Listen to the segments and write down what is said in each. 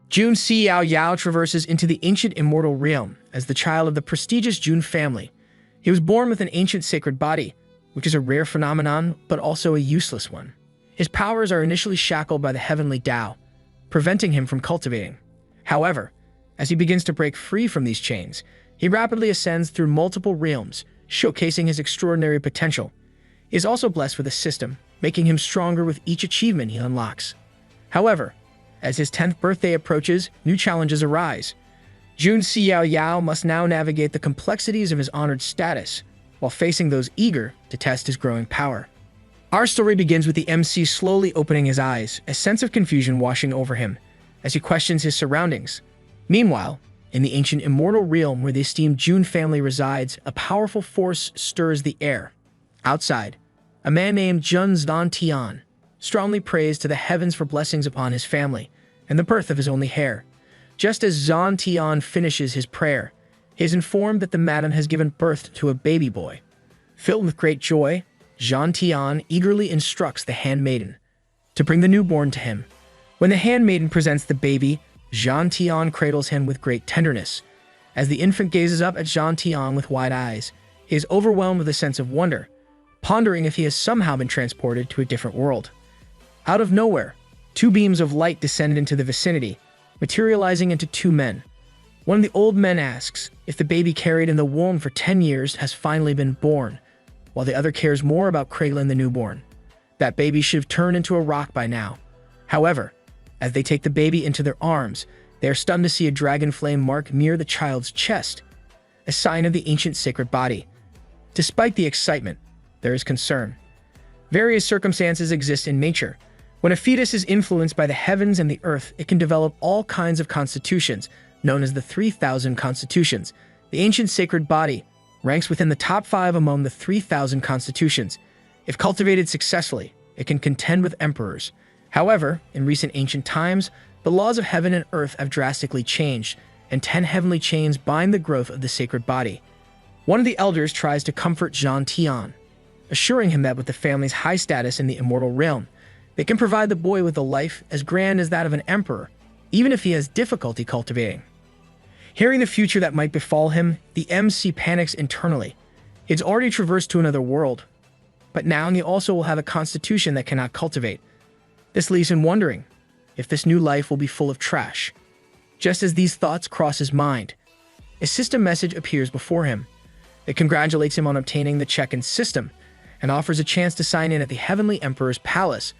Jun Xiaoyao traverses into the Ancient Immortal Realm as the child of the prestigious Jun family. He was born with an ancient sacred body, which is a rare phenomenon, but also a useless one. His powers are initially shackled by the Heavenly Dao, preventing him from cultivating. However, as he begins to break free from these chains, he rapidly ascends through multiple realms, showcasing his extraordinary potential. He is also blessed with a system, making him stronger with each achievement he unlocks. However, as his 10th birthday approaches, new challenges arise. Jun Xiaoyao must now navigate the complexities of his honored status, while facing those eager to test his growing power. Our story begins with the MC slowly opening his eyes, a sense of confusion washing over him, as he questions his surroundings. Meanwhile, in the Ancient Immortal Realm where the esteemed Jun family resides, a powerful force stirs the air. Outside, a man named Jun Xiaoyao strongly prays to the heavens for blessings upon his family and the birth of his only heir. Just as Xiaoyao finishes his prayer, he is informed that the madam has given birth to a baby boy. Filled with great joy, Xiaoyao eagerly instructs the handmaiden to bring the newborn to him. When the handmaiden presents the baby, Xiaoyao cradles him with great tenderness. As the infant gazes up at Xiaoyao with wide eyes, he is overwhelmed with a sense of wonder, pondering if he has somehow been transported to a different world. Out of nowhere, two beams of light descend into the vicinity, materializing into two men. One of the old men asks if the baby carried in the womb for 10 years has finally been born, while the other cares more about cradling the newborn. That baby should have turned into a rock by now. However, as they take the baby into their arms, they are stunned to see a dragon flame mark near the child's chest, a sign of the ancient sacred body. Despite the excitement, there is concern. Various circumstances exist in nature. When a fetus is influenced by the heavens and the earth, it can develop all kinds of constitutions, known as the 3,000 constitutions. The ancient sacred body ranks within the top 5 among the 3,000 constitutions. If cultivated successfully, it can contend with emperors. However, in recent ancient times, the laws of heaven and earth have drastically changed, and 10 heavenly chains bind the growth of the sacred body. One of the elders tries to comfort Xiaoyao, assuring him that with the family's high status in the immortal realm, they can provide the boy with a life as grand as that of an emperor, even if he has difficulty cultivating. Hearing the future that might befall him, the MC panics internally. He's already traversed to another world, but now he also will have a constitution that cannot cultivate. This leaves him wondering if this new life will be full of trash. Just as these thoughts cross his mind, a system message appears before him. It congratulates him on obtaining the check-in system and offers a chance to sign in at the Heavenly Emperor's palace.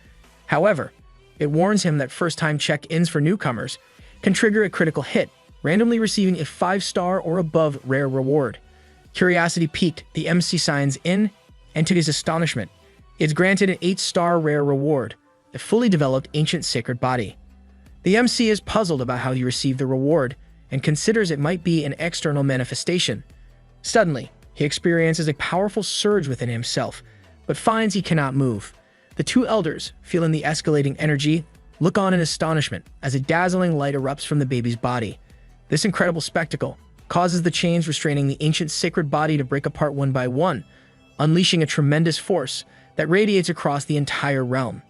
However, it warns him that first-time check-ins for newcomers can trigger a critical hit, randomly receiving a 5-star or above rare reward. Curiosity piqued, the MC signs in, and to his astonishment, it's granted an 8-star rare reward, a fully developed ancient sacred body. The MC is puzzled about how he received the reward and considers it might be an external manifestation. Suddenly, he experiences a powerful surge within himself, but finds he cannot move. The two elders, feeling the escalating energy, look on in astonishment as a dazzling light erupts from the baby's body. This incredible spectacle causes the chains restraining the ancient sacred body to break apart one by one, unleashing a tremendous force that radiates across the entire realm.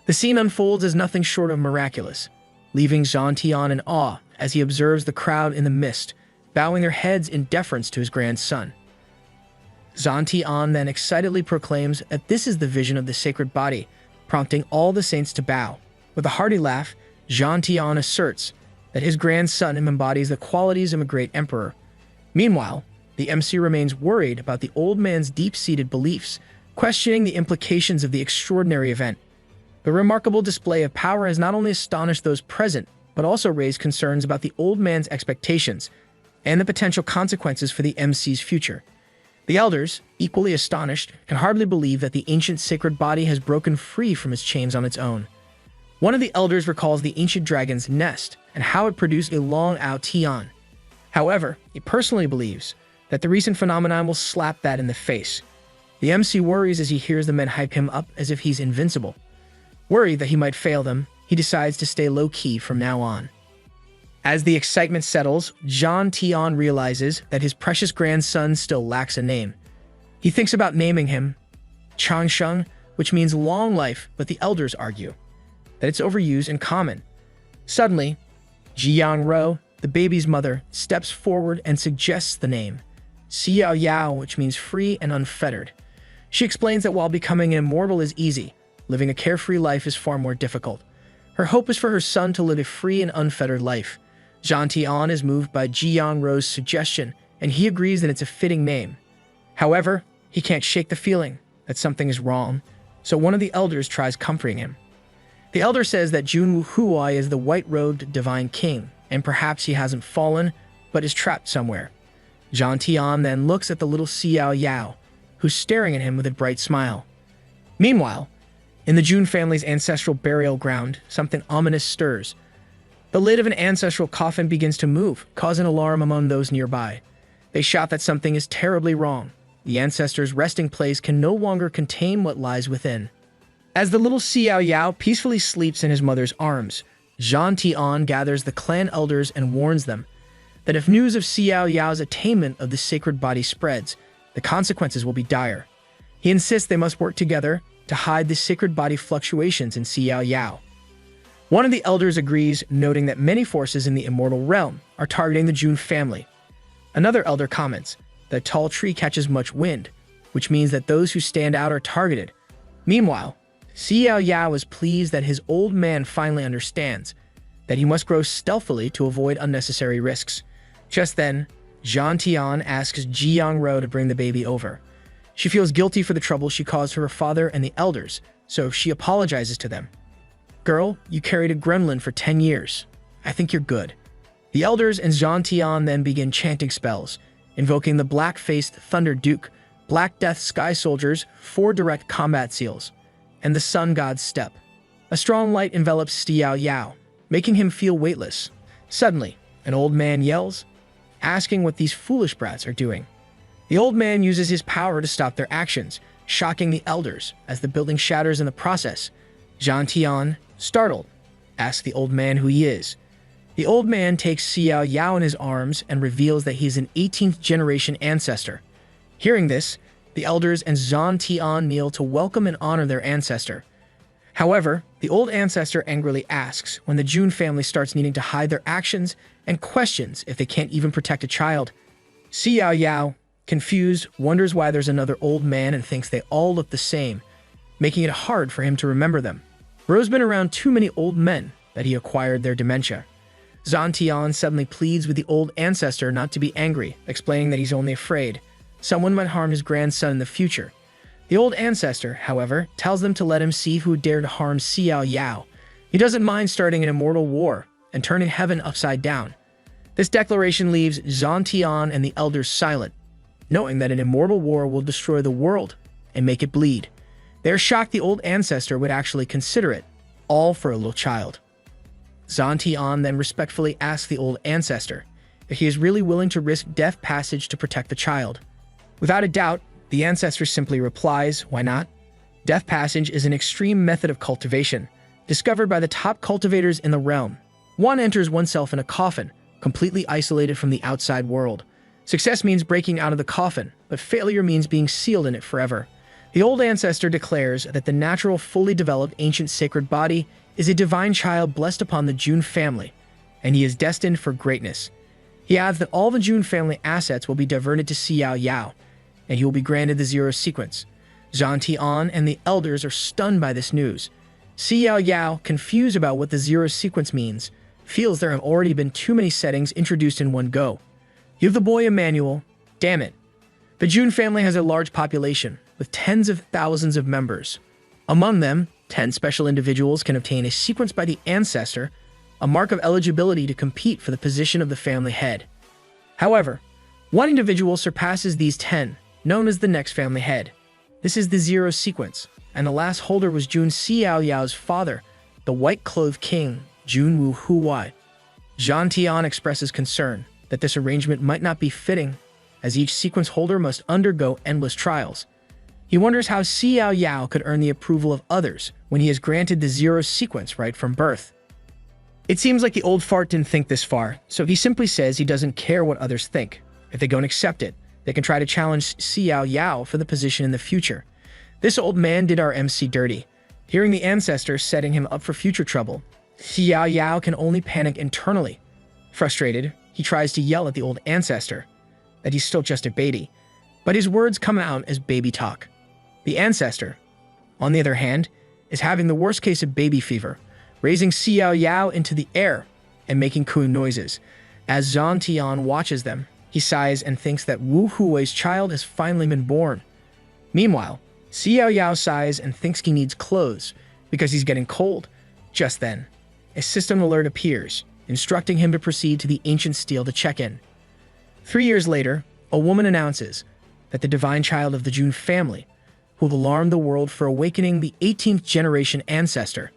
The scene unfolds as nothing short of miraculous, leaving Xiaoyao in awe as he observes the crowd in the mist, bowing their heads in deference to his grandson. Xiaoyao then excitedly proclaims that this is the vision of the sacred body, prompting all the saints to bow. With a hearty laugh, Xiaoyao asserts that his grandson embodies the qualities of a great emperor. Meanwhile, the MC remains worried about the old man's deep-seated beliefs, questioning the implications of the extraordinary event. The remarkable display of power has not only astonished those present, but also raised concerns about the old man's expectations and the potential consequences for the MC's future. The elders, equally astonished, can hardly believe that the ancient sacred body has broken free from its chains on its own. One of the elders recalls the ancient dragon's nest and how it produced a long-out Tian. However, he personally believes that the recent phenomenon will slap that in the face. The MC worries as he hears the men hype him up as if he's invincible. Worried that he might fail them, he decides to stay low-key from now on. As the excitement settles, Xiaoyao realizes that his precious grandson still lacks a name. He thinks about naming him Changsheng, which means long life, but the elders argue that it's overused and common. Suddenly, Jiang, the baby's mother, steps forward and suggests the name, Xiaoyao, which means free and unfettered. She explains that while becoming an immortal is easy, living a carefree life is far more difficult. Her hope is for her son to live a free and unfettered life. Zhan Tian is moved by Jiang's suggestion, and he agrees that it's a fitting name. However, he can't shake the feeling that something is wrong, so one of the elders tries comforting him. The elder says that Jun Huai is the white-robed divine king, and perhaps he hasn't fallen, but is trapped somewhere. Zhan Tian then looks at the little Xiaoyao, who's staring at him with a bright smile. Meanwhile, in the Jun family's ancestral burial ground, something ominous stirs. The lid of an ancestral coffin begins to move, causing alarm among those nearby. They shout that something is terribly wrong. The ancestors' resting place can no longer contain what lies within. As the little Xiaoyao peacefully sleeps in his mother's arms, Zhan Tian gathers the clan elders and warns them that if news of Xiaoyao's attainment of the sacred body spreads, the consequences will be dire. He insists they must work together to hide the sacred body fluctuations in Xiaoyao. One of the elders agrees, noting that many forces in the immortal realm are targeting the Jun family. Another elder comments that a tall tree catches much wind, which means that those who stand out are targeted. Meanwhile, Xiaoyao is pleased that his old man finally understands that he must grow stealthily to avoid unnecessary risks. Just then, Zhan Tian asks Jiang to bring the baby over. She feels guilty for the trouble she caused her father and the elders, so she apologizes to them. Girl, you carried a gremlin for 10 years. I think you're good. The elders and Zhan Tian then begin chanting spells, invoking the black-faced Thunder Duke, Black Death Sky Soldiers, 4 direct combat seals, and the Sun God's Step. A strong light envelops Xiaoyao, making him feel weightless. Suddenly, an old man yells, asking what these foolish brats are doing. The old man uses his power to stop their actions, shocking the elders as the building shatters in the process. Zhan Tian, startled, asks the old man who he is. The old man takes Xiaoyao in his arms and reveals that he's an 18th generation ancestor. Hearing this, the elders and Zhan Tian kneel to welcome and honor their ancestor. However, the old ancestor angrily asks when the Jun family starts needing to hide their actions and questions if they can't even protect a child. Xiaoyao, confused, wonders why there's another old man and thinks they all look the same, making it hard for him to remember them. Bro's been around too many old men that he acquired their dementia. Zhan Tian suddenly pleads with the old ancestor not to be angry, explaining that he's only afraid someone might harm his grandson in the future. The old ancestor, however, tells them to let him see who dared harm Xiaoyao. He doesn't mind starting an immortal war and turning heaven upside down. This declaration leaves Zhan Tian and the elders silent, knowing that an immortal war will destroy the world and make it bleed. They're shocked the old ancestor would actually consider it, all for a little child. Zhan Tian then respectfully asks the old ancestor if he is really willing to risk death passage to protect the child. Without a doubt, the ancestor simply replies, why not? Death passage is an extreme method of cultivation, discovered by the top cultivators in the realm. One enters oneself in a coffin, completely isolated from the outside world. Success means breaking out of the coffin, but failure means being sealed in it forever. The old ancestor declares that the natural, fully developed ancient sacred body is a divine child blessed upon the Jun family, and he is destined for greatness. He adds that all the Jun family assets will be diverted to Xiaoyao, and he will be granted the zero sequence. Zhan Tian and the elders are stunned by this news. Xiaoyao, confused about what the zero sequence means, feels there have already been too many settings introduced in one go. Give the boy a manual. Damn it. The Jun family has a large population, with tens of thousands of members. Among them, 10 special individuals can obtain a sequence by the ancestor, a mark of eligibility to compete for the position of the family head. However, one individual surpasses these 10, known as the next family head. This is the zero sequence, and the last holder was Jun Xiaoyao's father, the white-clothed king, Jun Huai. Zhan Tian expresses concern that this arrangement might not be fitting, as each sequence holder must undergo endless trials. He wonders how Xiaoyao could earn the approval of others when he is granted the zero sequence right from birth. It seems like the old fart didn't think this far, so he simply says he doesn't care what others think. If they don't accept it, they can try to challenge Xiaoyao for the position in the future. This old man did our MC dirty. Hearing the ancestors setting him up for future trouble, Xiaoyao can only panic internally, Frustrated, he tries to yell at the old ancestor that he's still just a baby, but his words come out as baby talk. The ancestor, on the other hand, is having the worst case of baby fever, raising Xiaoyao into the air and making cooing noises. As Zhang Tian watches them, he sighs and thinks that Wu Hui's child has finally been born. Meanwhile, Xiaoyao sighs and thinks he needs clothes because he's getting cold. Just then, a system alert appears, instructing him to proceed to the ancient stele to check in. 3 years later, a woman announces that the divine child of the Jun family, who will alarm the world for awakening the 18th generation ancestor,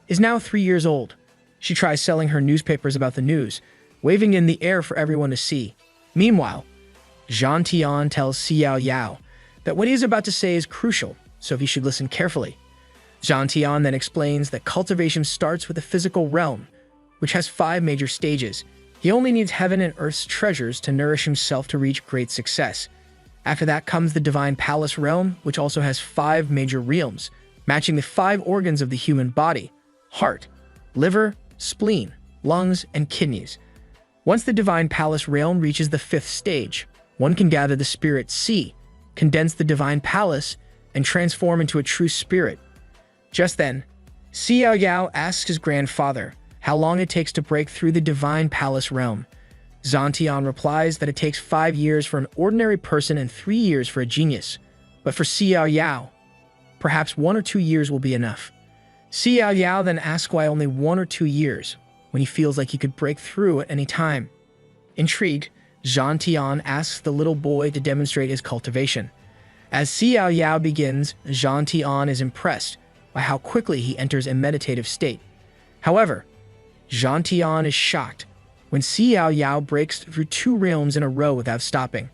is now 3 years old. She tries selling her newspapers about the news, waving in the air for everyone to see. Meanwhile, Zhang Tian tells Xiaoyao that what he is about to say is crucial, so he should listen carefully. Zhang Tian then explains that cultivation starts with the physical realm, which has 5 major stages. He only needs heaven and earth's treasures to nourish himself to reach great success. After that comes the divine palace realm, which also has 5 major realms, matching the 5 organs of the human body: heart, liver, spleen, lungs, and kidneys. Once the divine palace realm reaches the 5th stage, one can gather the spirit C, condense the divine palace, and transform into a true spirit. Just then, Xiaoyao asks his grandfather how long it takes to break through the divine palace realm. Zhang Tian replies that it takes 5 years for an ordinary person and 3 years for a genius. But for Xiaoyao, perhaps 1 or 2 years will be enough. Xiaoyao then asks why only 1 or 2 years, when he feels like he could break through at any time. Intrigued, Zhang Tian asks the little boy to demonstrate his cultivation. As Xiaoyao begins, Zhang Tian is impressed by how quickly he enters a meditative state. However, Zhang Tian is shocked when Xiaoyao breaks through 2 realms in a row without stopping.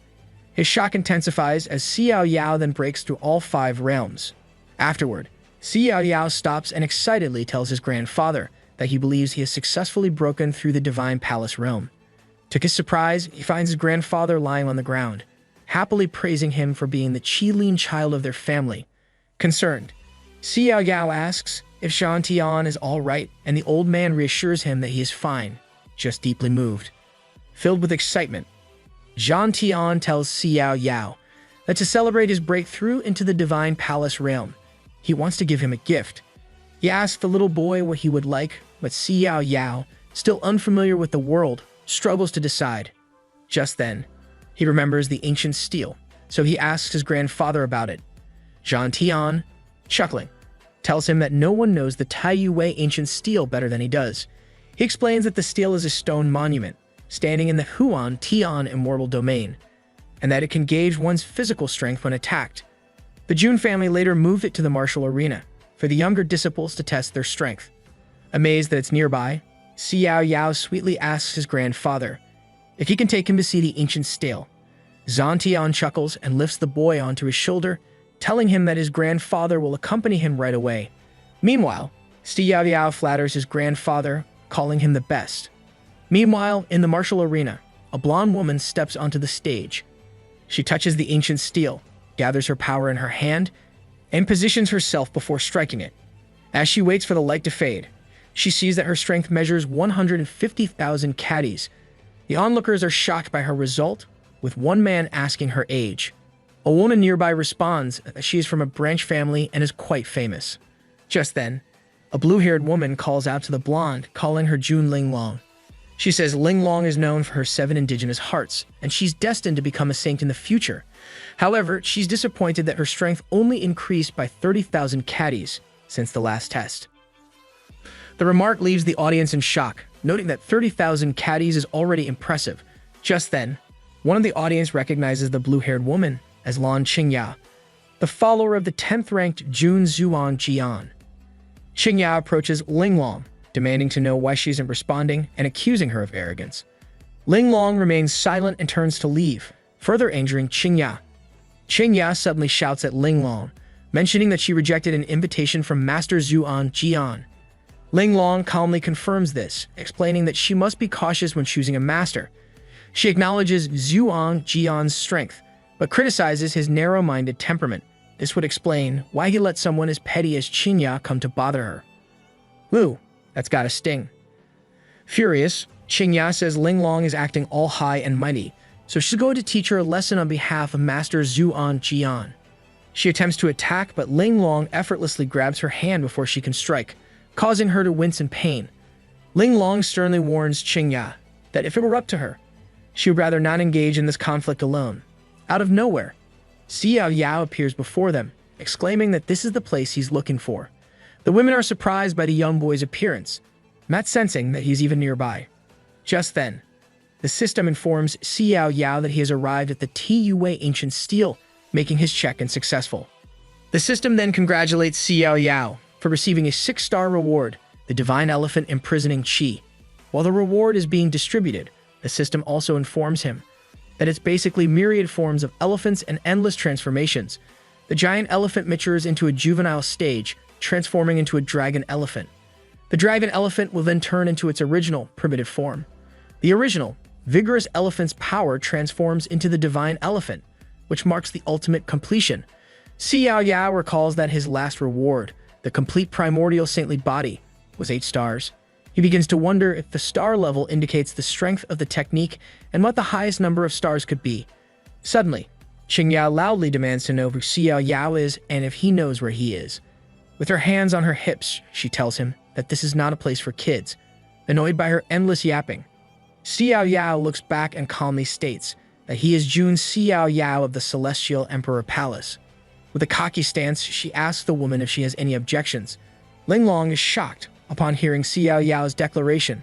His shock intensifies as Xiaoyao then breaks through all 5 realms. Afterward, Xiaoyao stops and excitedly tells his grandfather that he believes he has successfully broken through the divine palace realm. To his surprise, he finds his grandfather lying on the ground, happily praising him for being the Qilin child of their family. Concerned, Xiaoyao asks if Zhang Tian is all right, and the old man reassures him that he is fine, just deeply moved. Filled with excitement, Zhang Tian tells Xiaoyao that to celebrate his breakthrough into the divine palace realm, he wants to give him a gift. He asks the little boy what he would like, but Xiaoyao, still unfamiliar with the world, struggles to decide. Just then, he remembers the ancient stele, so he asks his grandfather about it. Zhang Tian, chuckling, tells him that no one knows the Taiyue ancient stele better than he does. He explains that the stele is a stone monument, standing in the Huan Tian immortal domain, and that it can gauge one's physical strength when attacked. The Jun family later moved it to the martial arena for the younger disciples to test their strength. Amazed that it's nearby, Xiaoyao sweetly asks his grandfather if he can take him to see the ancient stele. Zhang Tian chuckles and lifts the boy onto his shoulder, telling him that his grandfather will accompany him right away. Meanwhile, Xiaoyao flatters his grandfather, calling him the best. Meanwhile, in the martial arena, a blonde woman steps onto the stage. She touches the ancient stele, gathers her power in her hand, and positions herself before striking it. As she waits for the light to fade, she sees that her strength measures 150,000 caddies. The onlookers are shocked by her result, with one man asking her age. A woman nearby responds that she is from a branch family and is quite famous. Just then, a blue-haired woman calls out to the blonde, calling her Jun Linglong. She says Linglong is known for her 7 indigenous hearts, and she's destined to become a saint in the future. However, she's disappointed that her strength only increased by 30,000 caddies since the last test. The remark leaves the audience in shock, noting that 30,000 caddies is already impressive. Just then, one of the audience recognizes the blue-haired woman as Lan Qingya, the follower of the 10th-ranked Jun Zuan Jian. Qingya approaches Linglong, demanding to know why she isn't responding and accusing her of arrogance. Linglong remains silent and turns to leave, further angering Qingya. Qingya suddenly shouts at Linglong, mentioning that she rejected an invitation from Master Zuan Jian. Linglong calmly confirms this, explaining that she must be cautious when choosing a master. She acknowledges Zuan Jian's strength, but criticizes his narrow-minded temperament. This would explain why he let someone as petty as Qingya come to bother her. Ooh, that's gotta sting. Furious, Qingya says Ling Long is acting all high and mighty, so she's going to teach her a lesson on behalf of Master Zuan Jian. She attempts to attack, but Ling Long effortlessly grabs her hand before she can strike, causing her to wince in pain. Ling Long sternly warns Qingya that if it were up to her, she would rather not engage in this conflict alone. Out of nowhere, Xiaoyao appears before them, exclaiming that this is the place he's looking for. The women are surprised by the young boy's appearance, not sensing that he's even nearby. Just then, the system informs Xiaoyao that he has arrived at the Tue Ancient Steel, making his check-in successful. The system then congratulates Xiaoyao for receiving a 6-star reward, the Divine Elephant Imprisoning Qi. While the reward is being distributed, the system also informs him that it's basically myriad forms of elephants and endless transformations. The giant elephant matures into a juvenile stage, transforming into a dragon elephant. The dragon elephant will then turn into its original, primitive form. The original, vigorous elephant's power transforms into the divine elephant, which marks the ultimate completion. Xiaoyao recalls that his last reward, the complete primordial saintly body, was 8 stars. He begins to wonder if the star level indicates the strength of the technique and what the highest number of stars could be. Suddenly, Qingya loudly demands to know who Xiaoyao is and if he knows where he is. With her hands on her hips, she tells him that this is not a place for kids. Annoyed by her endless yapping, Xiaoyao looks back and calmly states that he is Jun Xiaoyao of the Celestial Emperor Palace. With a cocky stance, she asks the woman if she has any objections. Ling Long is shocked upon hearing Xiaoyao's declaration,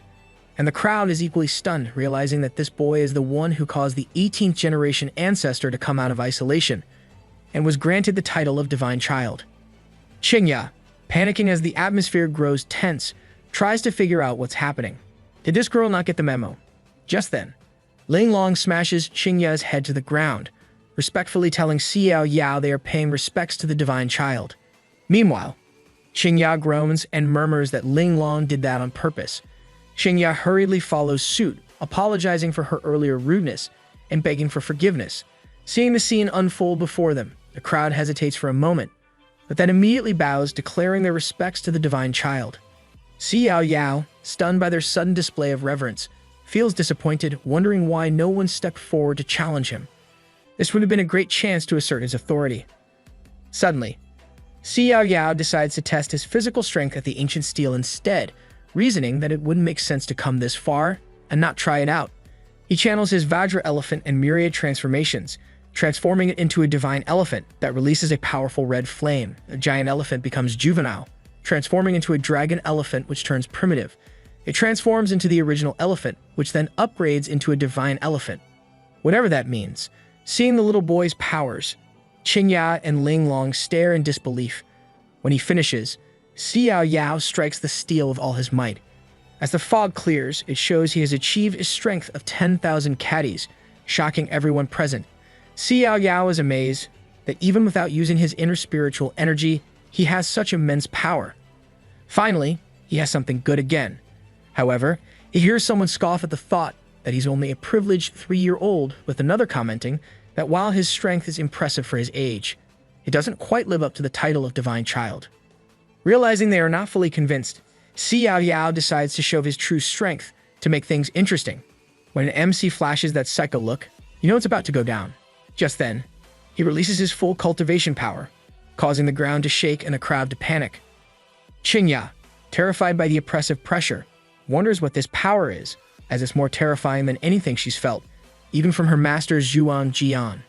and the crowd is equally stunned, realizing that this boy is the one who caused the 18th generation ancestor to come out of isolation, and was granted the title of Divine Child. Qingya, panicking as the atmosphere grows tense, tries to figure out what's happening. Did this girl not get the memo? Just then, Ling Long smashes Qingya's head to the ground, respectfully telling Xiaoyao they are paying respects to the Divine Child. Meanwhile, Qingya groans and murmurs that Ling Long did that on purpose. Qingya hurriedly follows suit, apologizing for her earlier rudeness and begging for forgiveness. Seeing the scene unfold before them, the crowd hesitates for a moment, but then immediately bows, declaring their respects to the Divine Child. Xiaoyao, stunned by their sudden display of reverence, feels disappointed, wondering why no one stepped forward to challenge him. This would have been a great chance to assert his authority. Suddenly, Xiaoyao decides to test his physical strength at the ancient steel instead, reasoning that it wouldn't make sense to come this far and not try it out. He channels his Vajra elephant and myriad transformations, transforming it into a divine elephant that releases a powerful red flame. A giant elephant becomes juvenile, transforming into a dragon elephant which turns primitive. It transforms into the original elephant, which then upgrades into a divine elephant. Whatever that means, seeing the little boy's powers, Qingya and Ling Long stare in disbelief. When he finishes, Xiaoyao strikes the steel with all his might. As the fog clears, it shows he has achieved a strength of 10,000 caddies, shocking everyone present. Xiaoyao is amazed that even without using his inner spiritual energy, he has such immense power. Finally, he has something good again. However, he hears someone scoff at the thought that he's only a privileged 3-year-old, with another commenting that while his strength is impressive for his age, it doesn't quite live up to the title of Divine Child. Realizing they are not fully convinced, Xiaoyao decides to show his true strength to make things interesting. When an MC flashes that psycho look, you know it's about to go down. Just then, he releases his full cultivation power, causing the ground to shake and a crowd to panic. Qingya, terrified by the oppressive pressure, wonders what this power is, as it's more terrifying than anything she's felt, even from her master Zhuan Jian.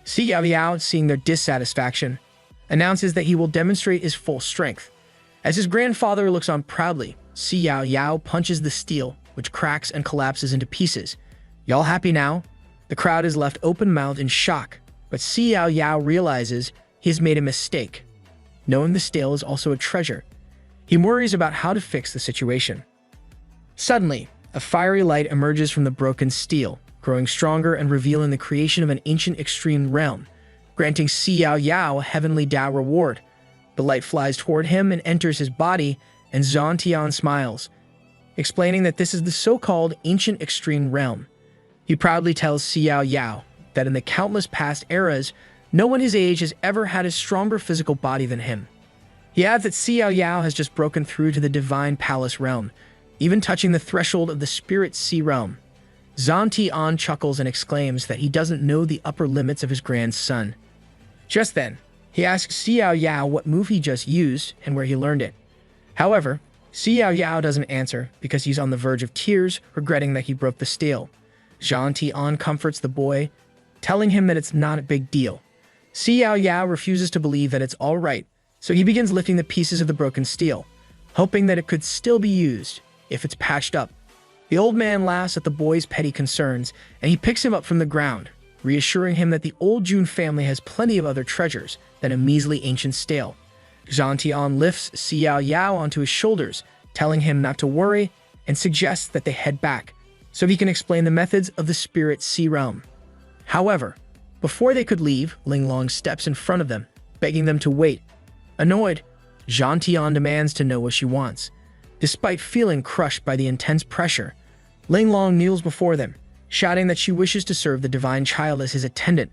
Xiaoyao, seeing their dissatisfaction, announces that he will demonstrate his full strength. As his grandfather looks on proudly, Xiaoyao punches the steel, which cracks and collapses into pieces. Y'all happy now? The crowd is left open-mouthed in shock, but Xiaoyao realizes he has made a mistake. Knowing the steel is also a treasure, he worries about how to fix the situation. Suddenly, a fiery light emerges from the broken steel, growing stronger and revealing the creation of an ancient extreme realm, granting Xiaoyao a Heavenly Dao reward. The light flies toward him and enters his body, and Zantian smiles, explaining that this is the so-called Ancient Extreme Realm. He proudly tells Xiaoyao that in the countless past eras, no one his age has ever had a stronger physical body than him. He adds that Xiaoyao has just broken through to the Divine Palace realm, even touching the threshold of the spirit sea realm. Zhan Tian chuckles and exclaims that he doesn't know the upper limits of his grandson. Just then, he asks Xiaoyao what move he just used and where he learned it. However, Xiaoyao doesn't answer because he's on the verge of tears, regretting that he broke the steel. Zhan Tian comforts the boy, telling him that it's not a big deal. Xiaoyao refuses to believe that it's all right, so he begins lifting the pieces of the broken steel, hoping that it could still be used if it's patched up. The old man laughs at the boy's petty concerns, and he picks him up from the ground, reassuring him that the old Jun family has plenty of other treasures than a measly ancient stele. Zhan Tian lifts Xiaoyao onto his shoulders, telling him not to worry, and suggests that they head back, so he can explain the methods of the spirit sea realm. However, before they could leave, Linglong steps in front of them, begging them to wait. Annoyed, Zhan Tian demands to know what she wants. Despite feeling crushed by the intense pressure, Linglong kneels before them, shouting that she wishes to serve the divine child as his attendant.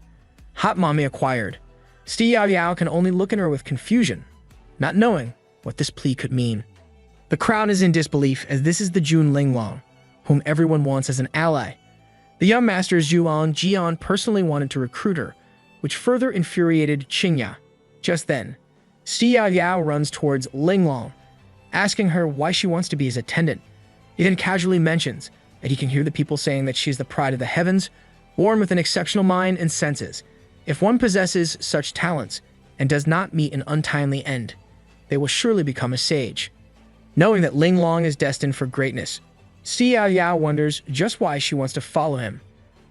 Hot mommy acquired. Xiaoyao can only look at her with confusion, not knowing what this plea could mean. The crowd is in disbelief as this is the Jun Linglong, whom everyone wants as an ally. The young master Zhuang Jian personally wanted to recruit her, which further infuriated Qingya. Just then, Xiaoyao runs towards Linglong, asking her why she wants to be his attendant. He then casually mentions that he can hear the people saying that she is the pride of the heavens, born with an exceptional mind and senses. If one possesses such talents and does not meet an untimely end, they will surely become a sage. Knowing that Linglong is destined for greatness, Xiaoyao wonders just why she wants to follow him.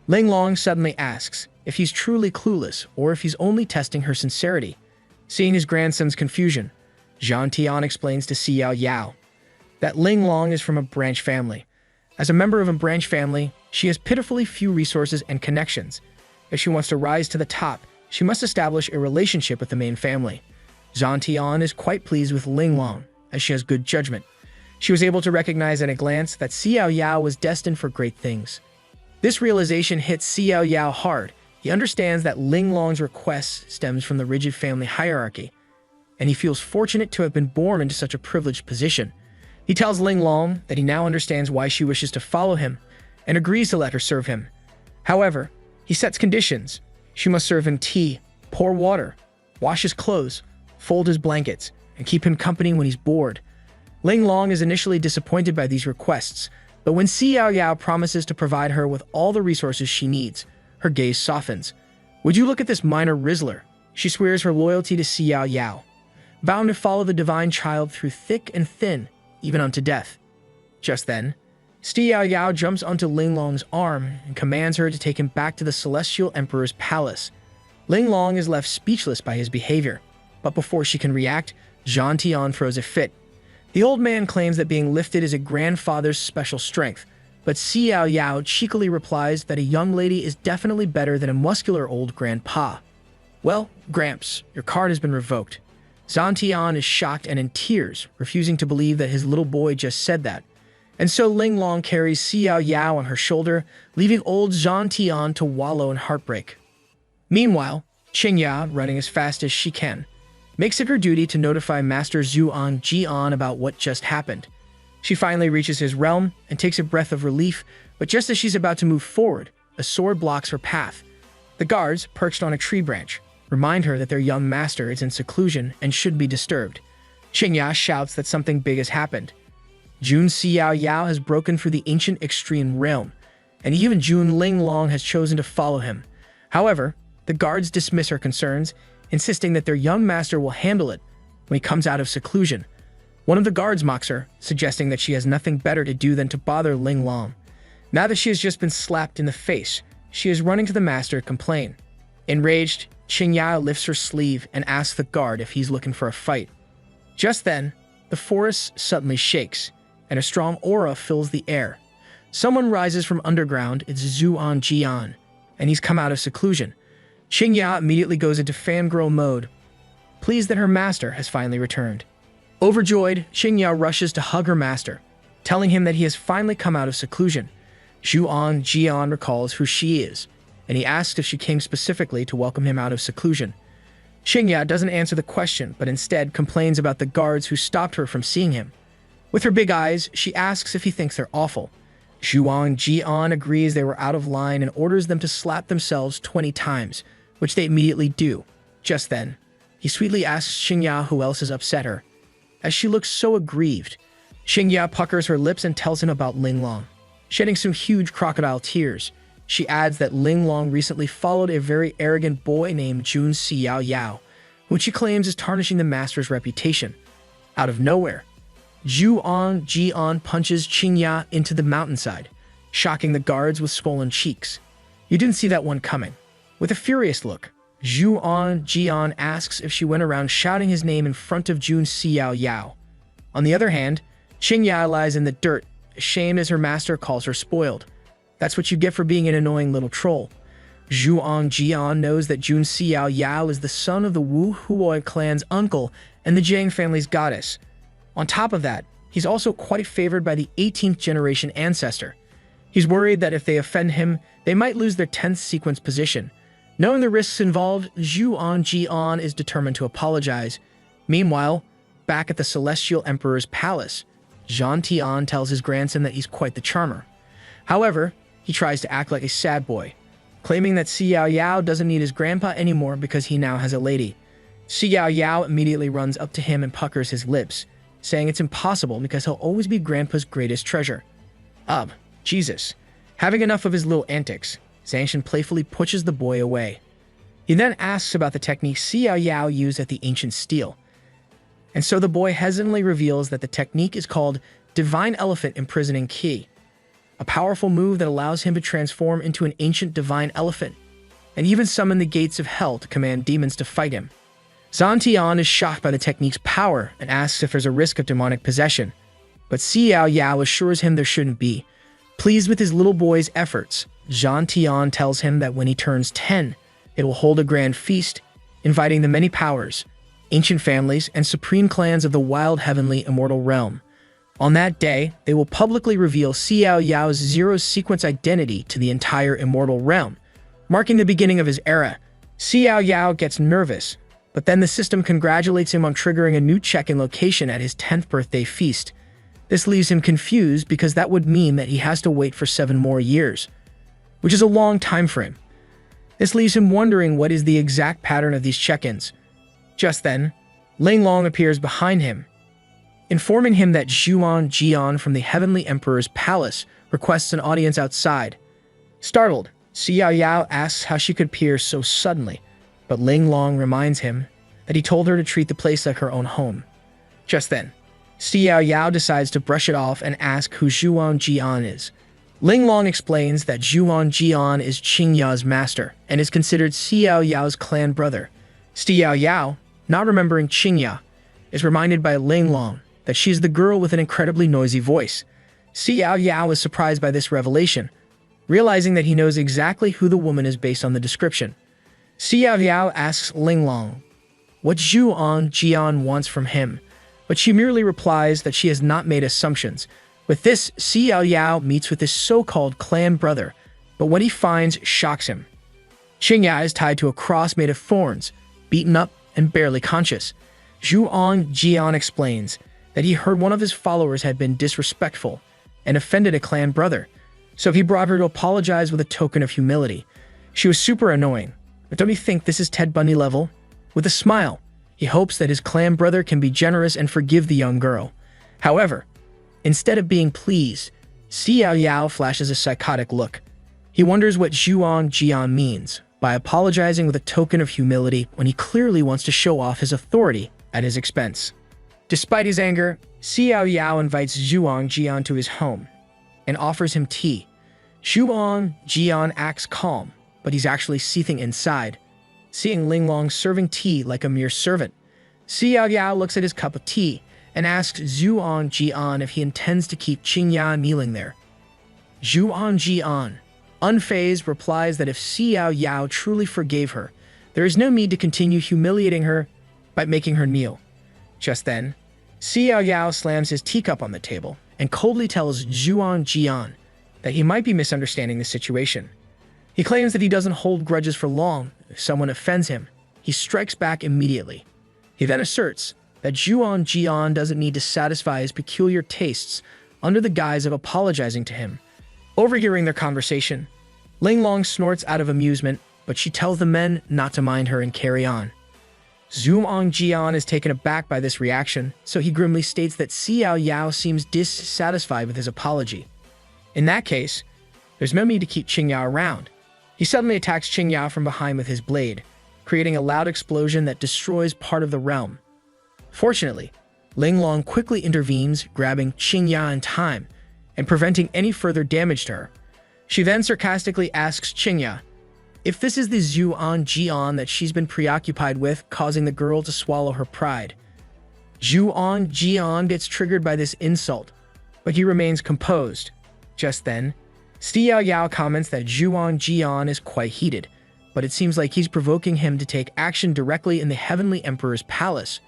Linglong suddenly asks if he's truly clueless or if he's only testing her sincerity. Seeing his grandson's confusion, Zhan Tian explains to Xiaoyao that Linglong is from a branch family. As a member of a branch family, she has pitifully few resources and connections. If she wants to rise to the top, she must establish a relationship with the main family. Zhan Tian is quite pleased with Linglong, as she has good judgment. She was able to recognize at a glance that Xiaoyao was destined for great things. This realization hits Xiaoyao hard. He understands that Linglong's request stems from the rigid family hierarchy, and he feels fortunate to have been born into such a privileged position. He tells Linglong that he now understands why she wishes to follow him and agrees to let her serve him. However, he sets conditions. She must serve him tea, pour water, wash his clothes, fold his blankets, and keep him company when he's bored. Linglong is initially disappointed by these requests, but when Xiaoyao promises to provide her with all the resources she needs, her gaze softens. Would you look at this minor rizzler? She swears her loyalty to Xiaoyao, bound to follow the divine child through thick and thin, even unto death. Just then, Xiaoyao jumps onto Linglong's arm and commands her to take him back to the Celestial Emperor's palace. Linglong is left speechless by his behavior, but before she can react, Zhan Tian throws a fit. The old man claims that being lifted is a grandfather's special strength, but Xiaoyao cheekily replies that a young lady is definitely better than a muscular old grandpa. Well, Gramps, your card has been revoked. Zhan Tian is shocked and in tears, refusing to believe that his little boy just said that. And so Linglong carries Xiaoyao on her shoulder, leaving old Zhan Tian to wallow in heartbreak. Meanwhile, Qingya, running as fast as she can, makes it her duty to notify Master Zhuang Jian about what just happened. She finally reaches his realm and takes a breath of relief, but just as she's about to move forward, a sword blocks her path. The guards, perched on a tree branch, remind her that their young master is in seclusion and should be disturbed. Qingya shouts that something big has happened. Jun Xiaoyao has broken through the ancient extreme realm, and even Jun Linglong has chosen to follow him. However, the guards dismiss her concerns, insisting that their young master will handle it when he comes out of seclusion. One of the guards mocks her, suggesting that she has nothing better to do than to bother Linglong. Now that she has just been slapped in the face, she is running to the master to complain. Enraged, Qingya lifts her sleeve and asks the guard if he's looking for a fight. Just then, the forest suddenly shakes, and a strong aura fills the air. Someone rises from underground. It's Zhuang Jian, and he's come out of seclusion. Qingya immediately goes into fangirl mode, pleased that her master has finally returned. Overjoyed, Qingya rushes to hug her master, telling him that he has finally come out of seclusion. Zhuang Jian recalls who she is, and he asks if she came specifically to welcome him out of seclusion. Qingya doesn't answer the question, but instead complains about the guards who stopped her from seeing him. With her big eyes, she asks if he thinks they're awful. Zhuang Jian agrees they were out of line and orders them to slap themselves 20 times, which they immediately do. Just then, he sweetly asks Xingya who else has upset her. As she looks so aggrieved, Xingya puckers her lips and tells him about Linglong. Shedding some huge crocodile tears, she adds that Linglong recently followed a very arrogant boy named Jun Xiaoyao, which she claims is tarnishing the master's reputation. Out of nowhere, Zhuang Jian punches Xingya into the mountainside, shocking the guards with swollen cheeks. You didn't see that one coming. With a furious look, Zhuang Jian asks if she went around shouting his name in front of Jun Xiaoyao. On the other hand, Xingya lies in the dirt, ashamed as her master calls her spoiled. That's what you get for being an annoying little troll. Zhuang Jian knows that Jun Xiaoyao is the son of the Wu Huoi clan's uncle and the Jiang family's goddess. On top of that, he's also quite favored by the 18th generation ancestor. He's worried that if they offend him, they might lose their 10th sequence position. Knowing the risks involved, Zhuang Jian is determined to apologize. Meanwhile, back at the Celestial Emperor's palace, Zhang Tian tells his grandson that he's quite the charmer. However, he tries to act like a sad boy, claiming that Xiao Yao doesn't need his grandpa anymore because he now has a lady. Xiao Yao immediately runs up to him and puckers his lips, saying it's impossible because he'll always be Grandpa's greatest treasure. Jesus. Having enough of his little antics, Zanshin playfully pushes the boy away. He then asks about the technique Xiao Yao used at the ancient steel. And so the boy hesitantly reveals that the technique is called Divine Elephant Imprisoning Key, a powerful move that allows him to transform into an ancient divine elephant, and even summon the gates of hell to command demons to fight him. Zantian is shocked by the technique's power and asks if there's a risk of demonic possession, but Xiao Yao assures him there shouldn't be. Pleased with his little boy's efforts, Zhang Tian tells him that when he turns 10, it will hold a grand feast, inviting the many powers, ancient families, and supreme clans of the wild Heavenly Immortal Realm. On that day, they will publicly reveal Xiao Yao's zero-sequence identity to the entire Immortal Realm, marking the beginning of his era. Xiao Yao gets nervous, but then the system congratulates him on triggering a new check-in location at his 10th birthday feast. This leaves him confused because that would mean that he has to wait for 7 more years, which is a long time for him. This leaves him wondering what is the exact pattern of these check-ins. Just then, Linglong appears behind him, informing him that Zhuang Jian from the Heavenly Emperor's palace requests an audience outside. Startled, Xiao Yao asks how she could appear so suddenly, but Linglong reminds him that he told her to treat the place like her own home. Just then, Xiao Yao decides to brush it off and ask who Zhuang Jian is. Linglong explains that Zhuang Jian is Qingya's master and is considered Xiao Yao's clan brother. Xiao Yao, not remembering Qingya, is reminded by Linglong that she is the girl with an incredibly noisy voice. Xiao Yao is surprised by this revelation, realizing that he knows exactly who the woman is based on the description. Xiao Yao asks Linglong what Zhuang Jian wants from him, but she merely replies that she has not made assumptions. With this, Xiao Yao meets with his so-called clan brother, but what he finds shocks him. Qingya is tied to a cross made of thorns, beaten up and barely conscious. Zhuang Jian explains that he heard one of his followers had been disrespectful and offended a clan brother, so he brought her to apologize with a token of humility. She was super annoying, but don't you think this is Ted Bundy level? With a smile, he hopes that his clan brother can be generous and forgive the young girl. However, instead of being pleased, Xiao Yao flashes a psychotic look. He wonders what Zhuang Jian means by apologizing with a token of humility when he clearly wants to show off his authority at his expense. Despite his anger, Xiao Yao invites Zhuang Jian to his home and offers him tea. Zhuang Jian acts calm, but he's actually seething inside, seeing Linglong serving tea like a mere servant. Xiao Yao looks at his cup of tea and asks Zhuang Jian if he intends to keep Qingya kneeling there. Zhuang Jian, unfazed, replies that if Xiao Yao truly forgave her, there is no need to continue humiliating her by making her kneel. Just then, Xiao Yao slams his teacup on the table and coldly tells Zhuang Jian that he might be misunderstanding the situation. He claims that he doesn't hold grudges for long. If someone offends him, he strikes back immediately. He then asserts that Zhuang Jian doesn't need to satisfy his peculiar tastes under the guise of apologizing to him. Overhearing their conversation, Ling Long snorts out of amusement, but she tells the men not to mind her and carry on. Zhuang Jian is taken aback by this reaction, so he grimly states that Xiaoyao seems dissatisfied with his apology. In that case, there's no need to keep Qingyao around. He suddenly attacks Qingyao from behind with his blade, creating a loud explosion that destroys part of the realm. Fortunately, Ling Long quickly intervenes, grabbing Qingyao in time and preventing any further damage to her. She then sarcastically asks Qingyao if this is the Zhuang Jian that she's been preoccupied with, causing the girl to swallow her pride. Zhuang Jian gets triggered by this insult, but he remains composed. Just then, Xiaoyao comments that Zhuang Jian is quite heated, but it seems like he's provoking him to take action directly in the Heavenly Emperor's palace.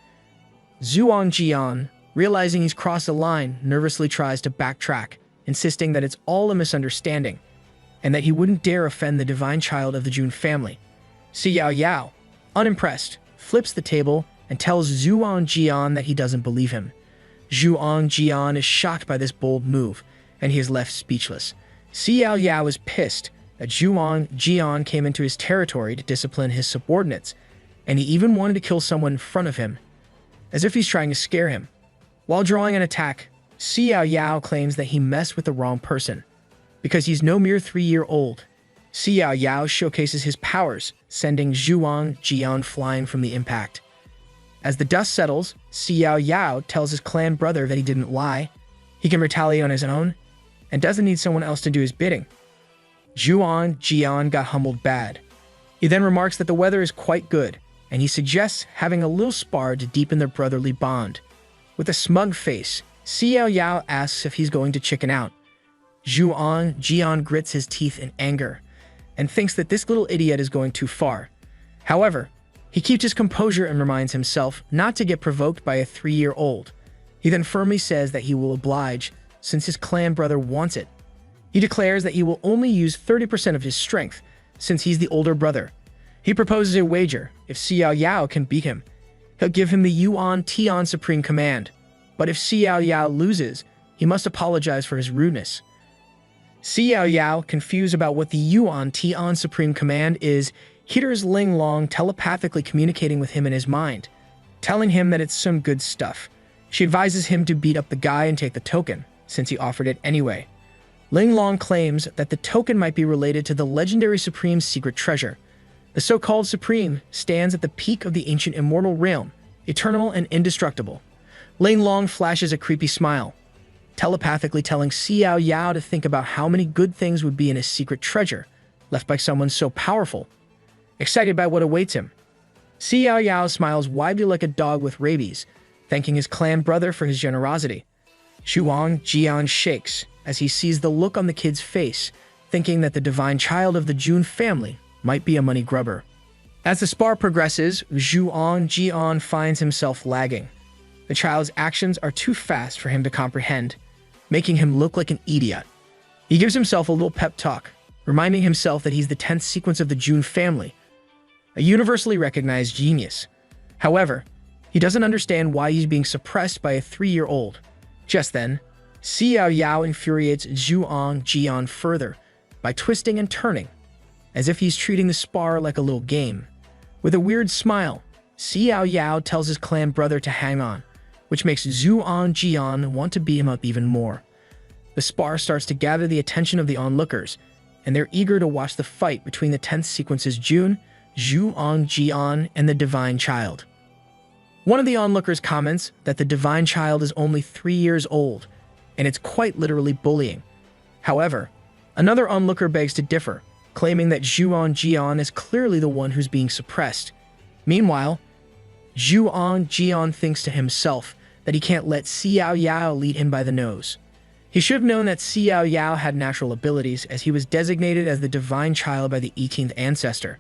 Zhuang Jian, realizing he's crossed a line, nervously tries to backtrack, insisting that it's all a misunderstanding, and that he wouldn't dare offend the divine child of the Jun family. Xiaoyao, unimpressed, flips the table and tells Zhuang Jian that he doesn't believe him. Zhuang Jian is shocked by this bold move, and he is left speechless. Xiaoyao is pissed that Zhuang Jian came into his territory to discipline his subordinates, and he even wanted to kill someone in front of him, as if he's trying to scare him. While drawing an attack, Xiaoyao claims that he messed with the wrong person, because he's no mere 3-year-old. Xiaoyao showcases his powers, sending Zhuang Jian flying from the impact. As the dust settles, Xiaoyao tells his clan brother that he didn't lie, he can retaliate on his own, and doesn't need someone else to do his bidding. Zhuang Jian got humbled bad. He then remarks that the weather is quite good, and he suggests having a little spar to deepen their brotherly bond. With a smug face, Xiaoyao asks if he's going to chicken out. Zhuang Jian grits his teeth in anger, and thinks that this little idiot is going too far. However, he keeps his composure and reminds himself not to get provoked by a 3-year-old. He then firmly says that he will oblige, since his clan brother wants it. He declares that he will only use 30% of his strength, since he's the older brother. He proposes a wager. If Xiaoyao can beat him, he'll give him the Yuan Tian Supreme Command. But if Xiaoyao loses, he must apologize for his rudeness. Xiaoyao, confused about what the Yuan Tian Supreme Command is, hears Ling Long telepathically communicating with him in his mind, telling him that it's some good stuff. She advises him to beat up the guy and take the token, since he offered it anyway. Ling Long claims that the token might be related to the legendary Supreme's secret treasure. The so-called Supreme stands at the peak of the Ancient Immortal Realm, eternal and indestructible. Ling Long flashes a creepy smile, telepathically telling Xiaoyao to think about how many good things would be in his secret treasure, left by someone so powerful. Excited by what awaits him, Xiaoyao smiles widely like a dog with rabies, thanking his clan brother for his generosity. Zhuang Jian shakes as he sees the look on the kid's face, thinking that the divine child of the Jun family might be a money grubber. As the spar progresses, Zhuang Jian finds himself lagging. The child's actions are too fast for him to comprehend, making him look like an idiot. He gives himself a little pep talk, reminding himself that he's the 10th sequence of the Jun family, a universally recognized genius. However, he doesn't understand why he's being suppressed by a 3-year-old. Just then, Xiaoyao infuriates Zhuang Jian further by twisting and turning, as if he's treating the spar like a little game. With a weird smile, Xiaoyao tells his clan brother to hang on, which makes Zhuang Jian want to beat him up even more. The spar starts to gather the attention of the onlookers, and they're eager to watch the fight between the 10th sequence's Jun, Zhuang Jian, and the Divine Child. One of the onlookers comments that the Divine Child is only 3 years old, and it's quite literally bullying. However, another onlooker begs to differ, claiming that Zhuang Jian is clearly the one who's being suppressed. Meanwhile, Zhuang Jian thinks to himself that he can't let Xiaoyao lead him by the nose. He should have known that Xiaoyao had natural abilities, as he was designated as the Divine Child by the 18th ancestor.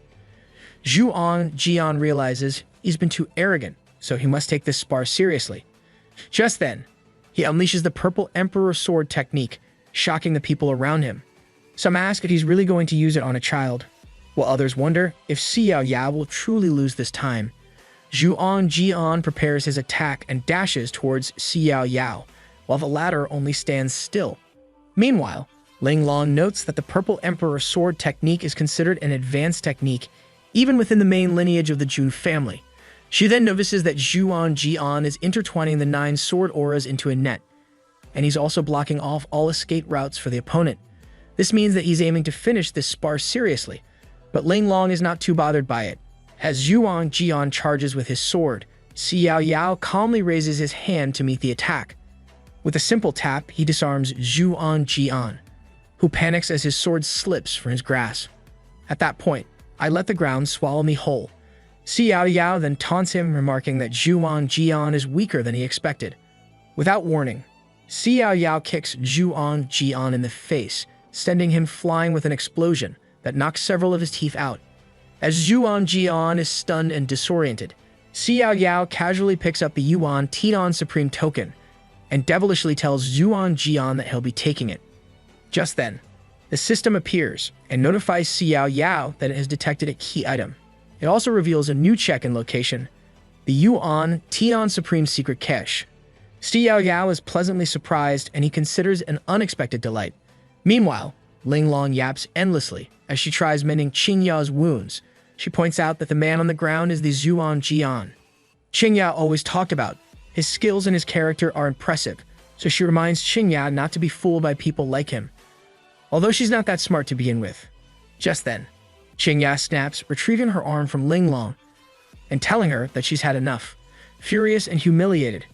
Zhuang Jian realizes he's been too arrogant, so he must take this spar seriously. Just then, he unleashes the Purple Emperor Sword technique, shocking the people around him. Some ask if he's really going to use it on a child, while others wonder if Xiaoyao will truly lose this time. Zhuan Jian prepares his attack and dashes towards Xiaoyao, while the latter only stands still. Meanwhile, Ling Long notes that the Purple Emperor sword technique is considered an advanced technique even within the main lineage of the Jun family. She then notices that Zhuan Jian is intertwining the 9 sword auras into a net, and he's also blocking off all escape routes for the opponent. This means that he's aiming to finish this spar seriously, but Ling Long is not too bothered by it. As Zhuan Jian charges with his sword, Xiaoyao calmly raises his hand to meet the attack. With a simple tap, he disarms Zhuan Jian, who panics as his sword slips from his grasp. At that point, I let the ground swallow me whole. Xiaoyao then taunts him, remarking that Zhuan Jian is weaker than he expected. Without warning, Xiaoyao kicks Zhuan Jian in the face, sending him flying with an explosion that knocks several of his teeth out. As Zhuan Jian is stunned and disoriented, Xiaoyao casually picks up the Yuan Tian Supreme Token and devilishly tells Zhuan Jian that he'll be taking it. Just then, the system appears and notifies Xiaoyao that it has detected a key item. It also reveals a new check-in location, the Yuan Tian Supreme Secret Cache. Xiaoyao is pleasantly surprised and he considers an unexpected delight. Meanwhile, Ling Long yaps endlessly as she tries mending Qingyao's wounds. She points out that the man on the ground is the Zhuan Jian Qingyao always talked about. His skills and his character are impressive, so she reminds Qingyao not to be fooled by people like him, although she's not that smart to begin with. Just then, Qingyao snaps, retrieving her arm from Ling Long and telling her that she's had enough. Furious and humiliated,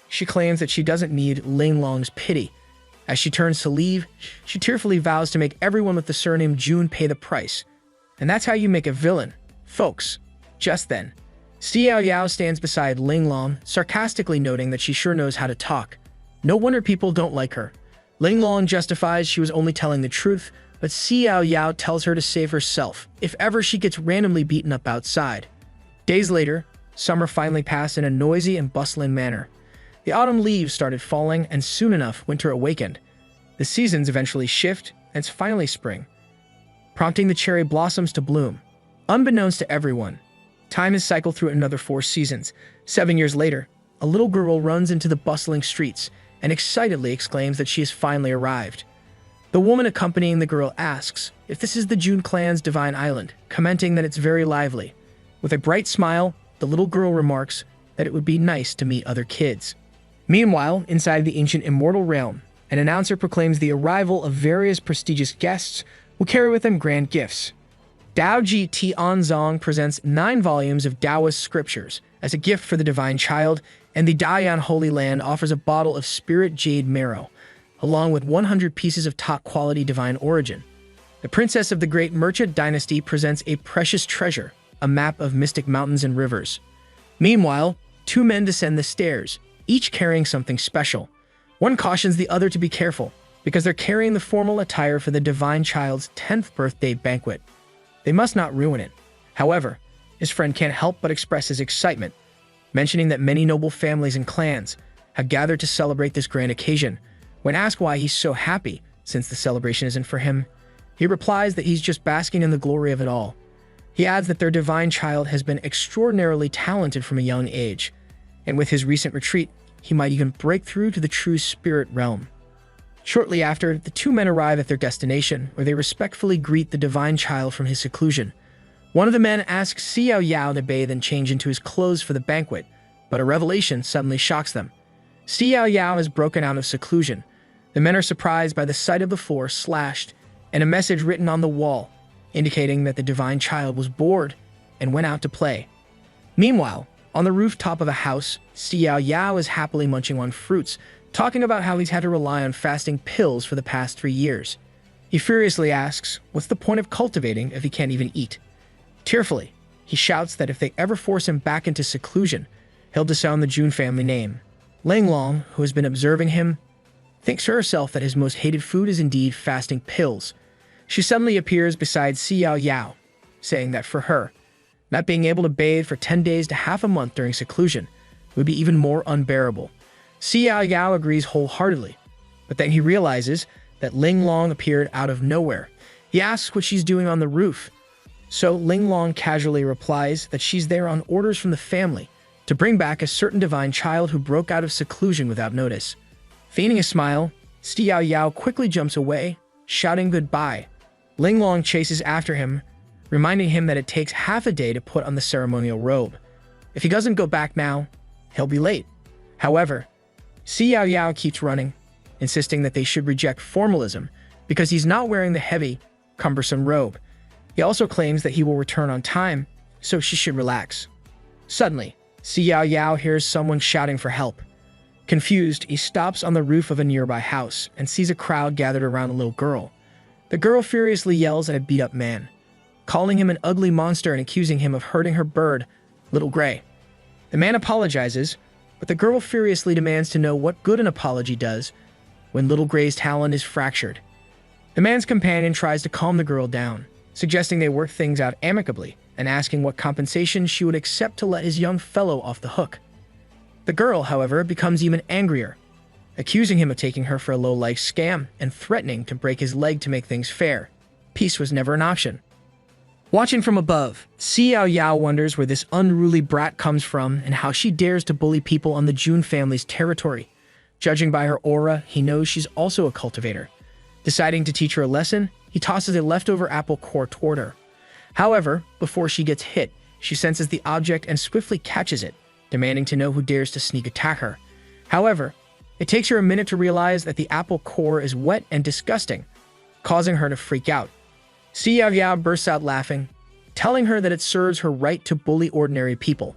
she claims that she doesn't need Ling Long's pity. As she turns to leave, she tearfully vows to make everyone with the surname Jun pay the price. And that's how you make a villain, folks. Just then, Xiaoyao stands beside Ling Long, sarcastically noting that she sure knows how to talk. No wonder people don't like her. Ling Long justifies she was only telling the truth, but Xiaoyao tells her to save herself if ever she gets randomly beaten up outside. Days later, summer finally passed in a noisy and bustling manner. The autumn leaves started falling, and soon enough, winter awakened. The seasons eventually shift, and it's finally spring, prompting the cherry blossoms to bloom. Unbeknownst to everyone, time has cycled through another 4 seasons. 7 years later, a little girl runs into the bustling streets and excitedly exclaims that she has finally arrived. The woman accompanying the girl asks if this is the Jun clan's divine island, commenting that it's very lively. With a bright smile, the little girl remarks that it would be nice to meet other kids. Meanwhile, inside the Ancient Immortal Realm, an announcer proclaims the arrival of various prestigious guests who carry with them grand gifts. Daoji Tianzong presents 9 volumes of Taoist scriptures as a gift for the divine child, and the Dayan Holy Land offers a bottle of spirit jade marrow, along with 100 pieces of top-quality divine origin. The Princess of the Great Merchant Dynasty presents a precious treasure, a map of mystic mountains and rivers. Meanwhile, 2 men descend the stairs, each carrying something special. One cautions the other to be careful, because they're carrying the formal attire for the divine child's 10th birthday banquet. They must not ruin it. However, his friend can't help but express his excitement, mentioning that many noble families and clans have gathered to celebrate this grand occasion. When asked why he's so happy, since the celebration isn't for him, he replies that he's just basking in the glory of it all. He adds that their divine child has been extraordinarily talented from a young age, and with his recent retreat, he might even break through to the true spirit realm. Shortly after, the 2 men arrive at their destination, where they respectfully greet the divine child from his seclusion. One of the men asks Xiaoyao to bathe and change into his clothes for the banquet, but a revelation suddenly shocks them. Xiaoyao has broken out of seclusion. The men are surprised by the sight of the floor slashed and a message written on the wall, indicating that the divine child was bored and went out to play. Meanwhile, on the rooftop of a house, Xiaoyao is happily munching on fruits, talking about how he's had to rely on fasting pills for the past 3 years. He furiously asks, what's the point of cultivating if he can't even eat? Tearfully, he shouts that if they ever force him back into seclusion, he'll disown the Jun family name. Ling Long, who has been observing him, thinks to herself that his most hated food is indeed fasting pills. She suddenly appears beside Xiaoyao, saying that for her, not being able to bathe for 10 days to half a month during seclusion would be even more unbearable. Xiaoyao agrees wholeheartedly, but then he realizes that Ling Long appeared out of nowhere. He asks what she's doing on the roof, So Ling Long casually replies that she's there on orders from the family to bring back a certain divine child who broke out of seclusion without notice. Feigning a smile, Xiaoyao quickly jumps away, shouting goodbye. Ling Long chases after him, reminding him that it takes half a day to put on the ceremonial robe. If he doesn't go back now, he'll be late. However, Xiaoyao keeps running, insisting that they should reject formalism because he's not wearing the heavy, cumbersome robe. He also claims that he will return on time, so she should relax. Suddenly, Xiaoyao hears someone shouting for help. Confused, he stops on the roof of a nearby house and sees a crowd gathered around a little girl. The girl furiously yells at a beat-up man, calling him an ugly monster and accusing him of hurting her bird, Little Gray. The man apologizes, but the girl furiously demands to know what good an apology does when Little Gray's talon is fractured. The man's companion tries to calm the girl down, suggesting they work things out amicably and asking what compensation she would accept to let his young fellow off the hook. The girl, however, becomes even angrier, accusing him of taking her for a low-life scam and threatening to break his leg to make things fair. Peace was never an option. Watching from above, Xiaoyao wonders where this unruly brat comes from and how she dares to bully people on the Jun family's territory. Judging by her aura, he knows she's also a cultivator. Deciding to teach her a lesson, he tosses a leftover apple core toward her. However, before she gets hit, she senses the object and swiftly catches it, demanding to know who dares to sneak attack her. However, it takes her a minute to realize that the apple core is wet and disgusting, causing her to freak out. Xiaoyao bursts out laughing, telling her that it serves her right to bully ordinary people.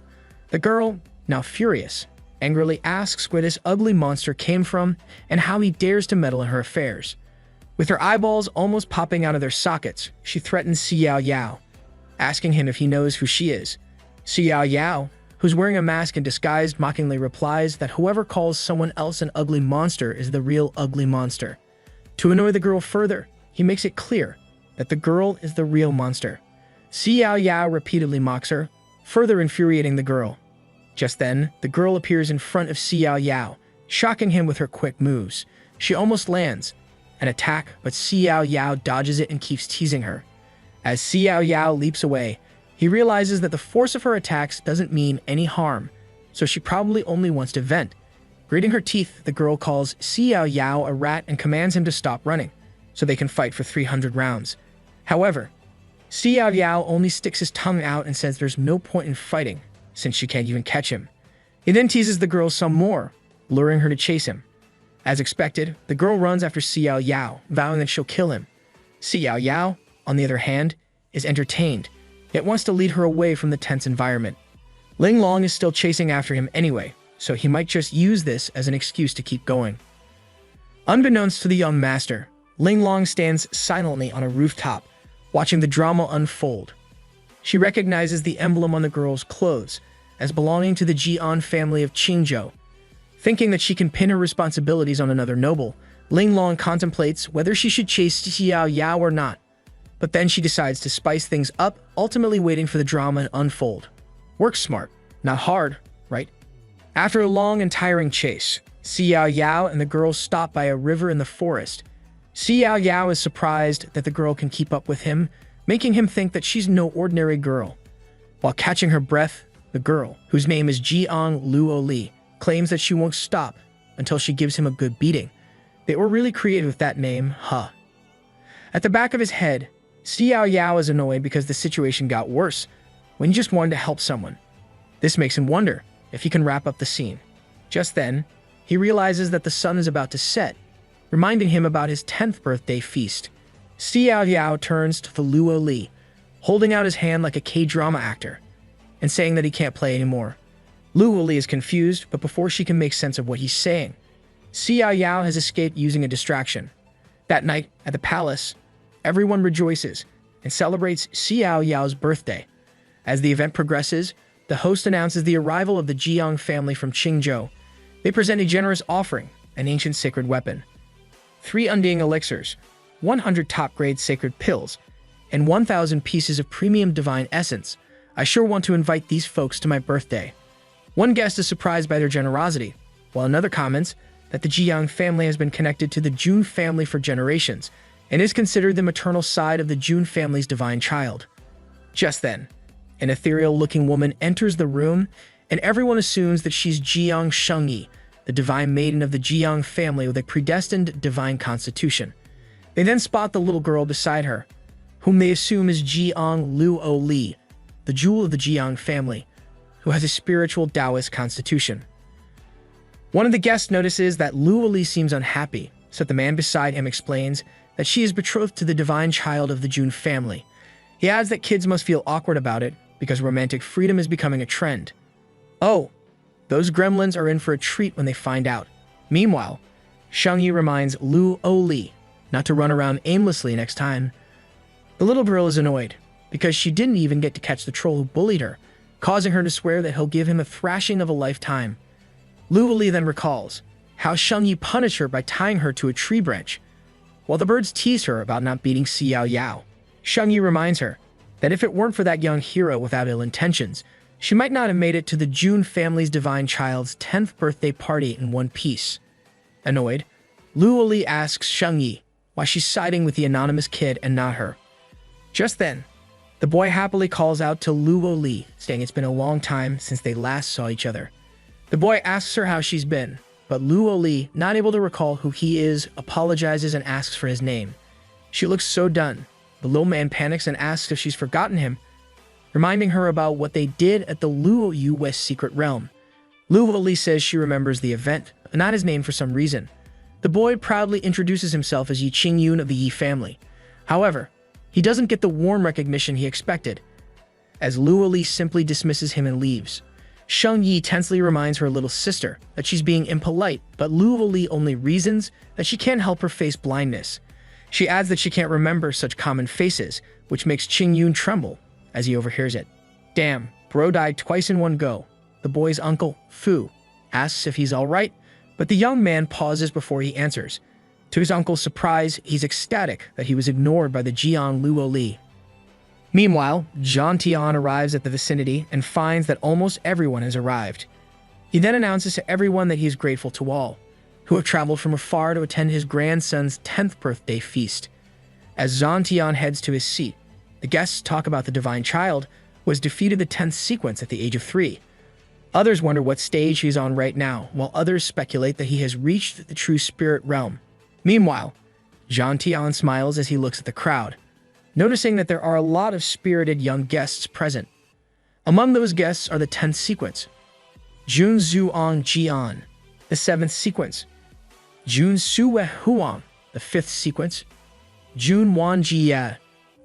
The girl, now furious, angrily asks where this ugly monster came from and how he dares to meddle in her affairs. With her eyeballs almost popping out of their sockets, she threatens Xiaoyao, asking him if he knows who she is. Xiaoyao, who's wearing a mask and disguised, mockingly replies that whoever calls someone else an ugly monster is the real ugly monster. To annoy the girl further, he makes it clear that the girl is the real monster. Xiaoyao repeatedly mocks her, further infuriating the girl. Just then, the girl appears in front of Xiaoyao, shocking him with her quick moves. She almost lands an attack, but Xiaoyao dodges it and keeps teasing her. As Xiaoyao leaps away, he realizes that the force of her attacks doesn't mean any harm, so she probably only wants to vent. Gritting her teeth, the girl calls Xiaoyao a rat and commands him to stop running, so they can fight for 300 rounds. However, Xiaoyao only sticks his tongue out and says there's no point in fighting, since she can't even catch him. He then teases the girl some more, luring her to chase him. As expected, the girl runs after Xiaoyao, vowing that she'll kill him. Xiaoyao, on the other hand, is entertained, yet wants to lead her away from the tense environment. Ling Long is still chasing after him anyway, so he might just use this as an excuse to keep going. Unbeknownst to the young master, Ling Long stands silently on a rooftop, watching the drama unfold. She recognizes the emblem on the girl's clothes as belonging to the Jun family of Qingzhou. Thinking that she can pin her responsibilities on another noble, Ling Long contemplates whether she should chase Xiaoyao or not. But then she decides to spice things up, ultimately waiting for the drama to unfold. Work smart, not hard, right? After a long and tiring chase, Xiaoyao and the girl stop by a river in the forest. Xiaoyao is surprised that the girl can keep up with him, making him think that she's no ordinary girl. While catching her breath, the girl, whose name is Jiang Luoli, claims that she won't stop until she gives him a good beating. They were really creative with that name, huh? At the back of his head, Xiaoyao is annoyed because the situation got worse when he just wanted to help someone. This makes him wonder if he can wrap up the scene. Just then, he realizes that the sun is about to set, reminding him about his 10th birthday feast. Xiaoyao turns to the Luo Li, holding out his hand like a K-drama actor, and saying that he can't play anymore. Luo Li is confused, but before she can make sense of what he's saying, Xiaoyao has escaped using a distraction. That night, at the palace, everyone rejoices and celebrates Xiaoyao's birthday. As the event progresses, the host announces the arrival of the Jiang family from Qingzhou. They present a generous offering, an ancient sacred weapon, 3 undying elixirs, 100 top-grade sacred pills, and 1,000 pieces of premium divine essence. I sure want to invite these folks to my birthday. One guest is surprised by their generosity, while another comments that the Jiang family has been connected to the Jun family for generations and is considered the maternal side of the Jun family's divine child. Just then, an ethereal-looking woman enters the room, and everyone assumes that she's Jiang Shengyi, the divine maiden of the Jiang family with a predestined divine constitution. They then spot the little girl beside her, whom they assume is Jiang Luo, the jewel of the Jiang family, who has a spiritual Taoist constitution. One of the guests notices that Luo seems unhappy, so the man beside him explains that she is betrothed to the divine child of the Jun family. He adds that kids must feel awkward about it because romantic freedom is becoming a trend. Oh, those gremlins are in for a treat when they find out. Meanwhile, Shengyi reminds Luo not to run around aimlessly next time. The little girl is annoyed because she didn't even get to catch the troll who bullied her, causing her to swear that he'll give him a thrashing of a lifetime. Luo then recalls how Shengyi punished her by tying her to a tree branch, while the birds tease her about not beating Xiaoyao. Shengyi reminds her that if it weren't for that young hero without ill intentions, she might not have made it to the Jun family's divine child's 10th birthday party in one piece. Annoyed, Luo asks Shengyi why she's siding with the anonymous kid and not her. Just then, the boy happily calls out to Luo, saying it's been a long time since they last saw each other. The boy asks her how she's been, but Luo, not able to recall who he is, apologizes and asks for his name. She looks so done. The little man panics and asks if she's forgotten him, reminding her about what they did at the Luo West Secret Realm. Luo says she remembers the event, but not his name for some reason. The boy proudly introduces himself as Yi Qingyun of the Yi family. However, he doesn't get the warm recognition he expected, as Luo simply dismisses him and leaves. Shengyi tensely reminds her little sister that she's being impolite, but Luo only reasons that she can't help her face blindness. She adds that she can't remember such common faces, which makes Qingyun tremble as he overhears it. Damn, bro died twice in one go. The boy's uncle, Fu, asks if he's alright, but the young man pauses before he answers. To his uncle's surprise, he's ecstatic that he was ignored by the Jiang Luo. Meanwhile, Zhan Tian arrives at the vicinity and finds that almost everyone has arrived. He then announces to everyone that he is grateful to all, who have traveled from afar to attend his grandson's 10th birthday feast. As Zhan Tian heads to his seat, the guests talk about the divine child who has defeated the 10th sequence at the age of 3. Others wonder what stage he's on right now, while others speculate that he has reached the true spirit realm. Meanwhile, Zhan Tian smiles as he looks at the crowd, noticing that there are a lot of spirited young guests present. Among those guests are the 10th sequence, Jun Zuong Jian, the 7th sequence, Jun Sue Huang, the 5th sequence, Jun Wan Jia,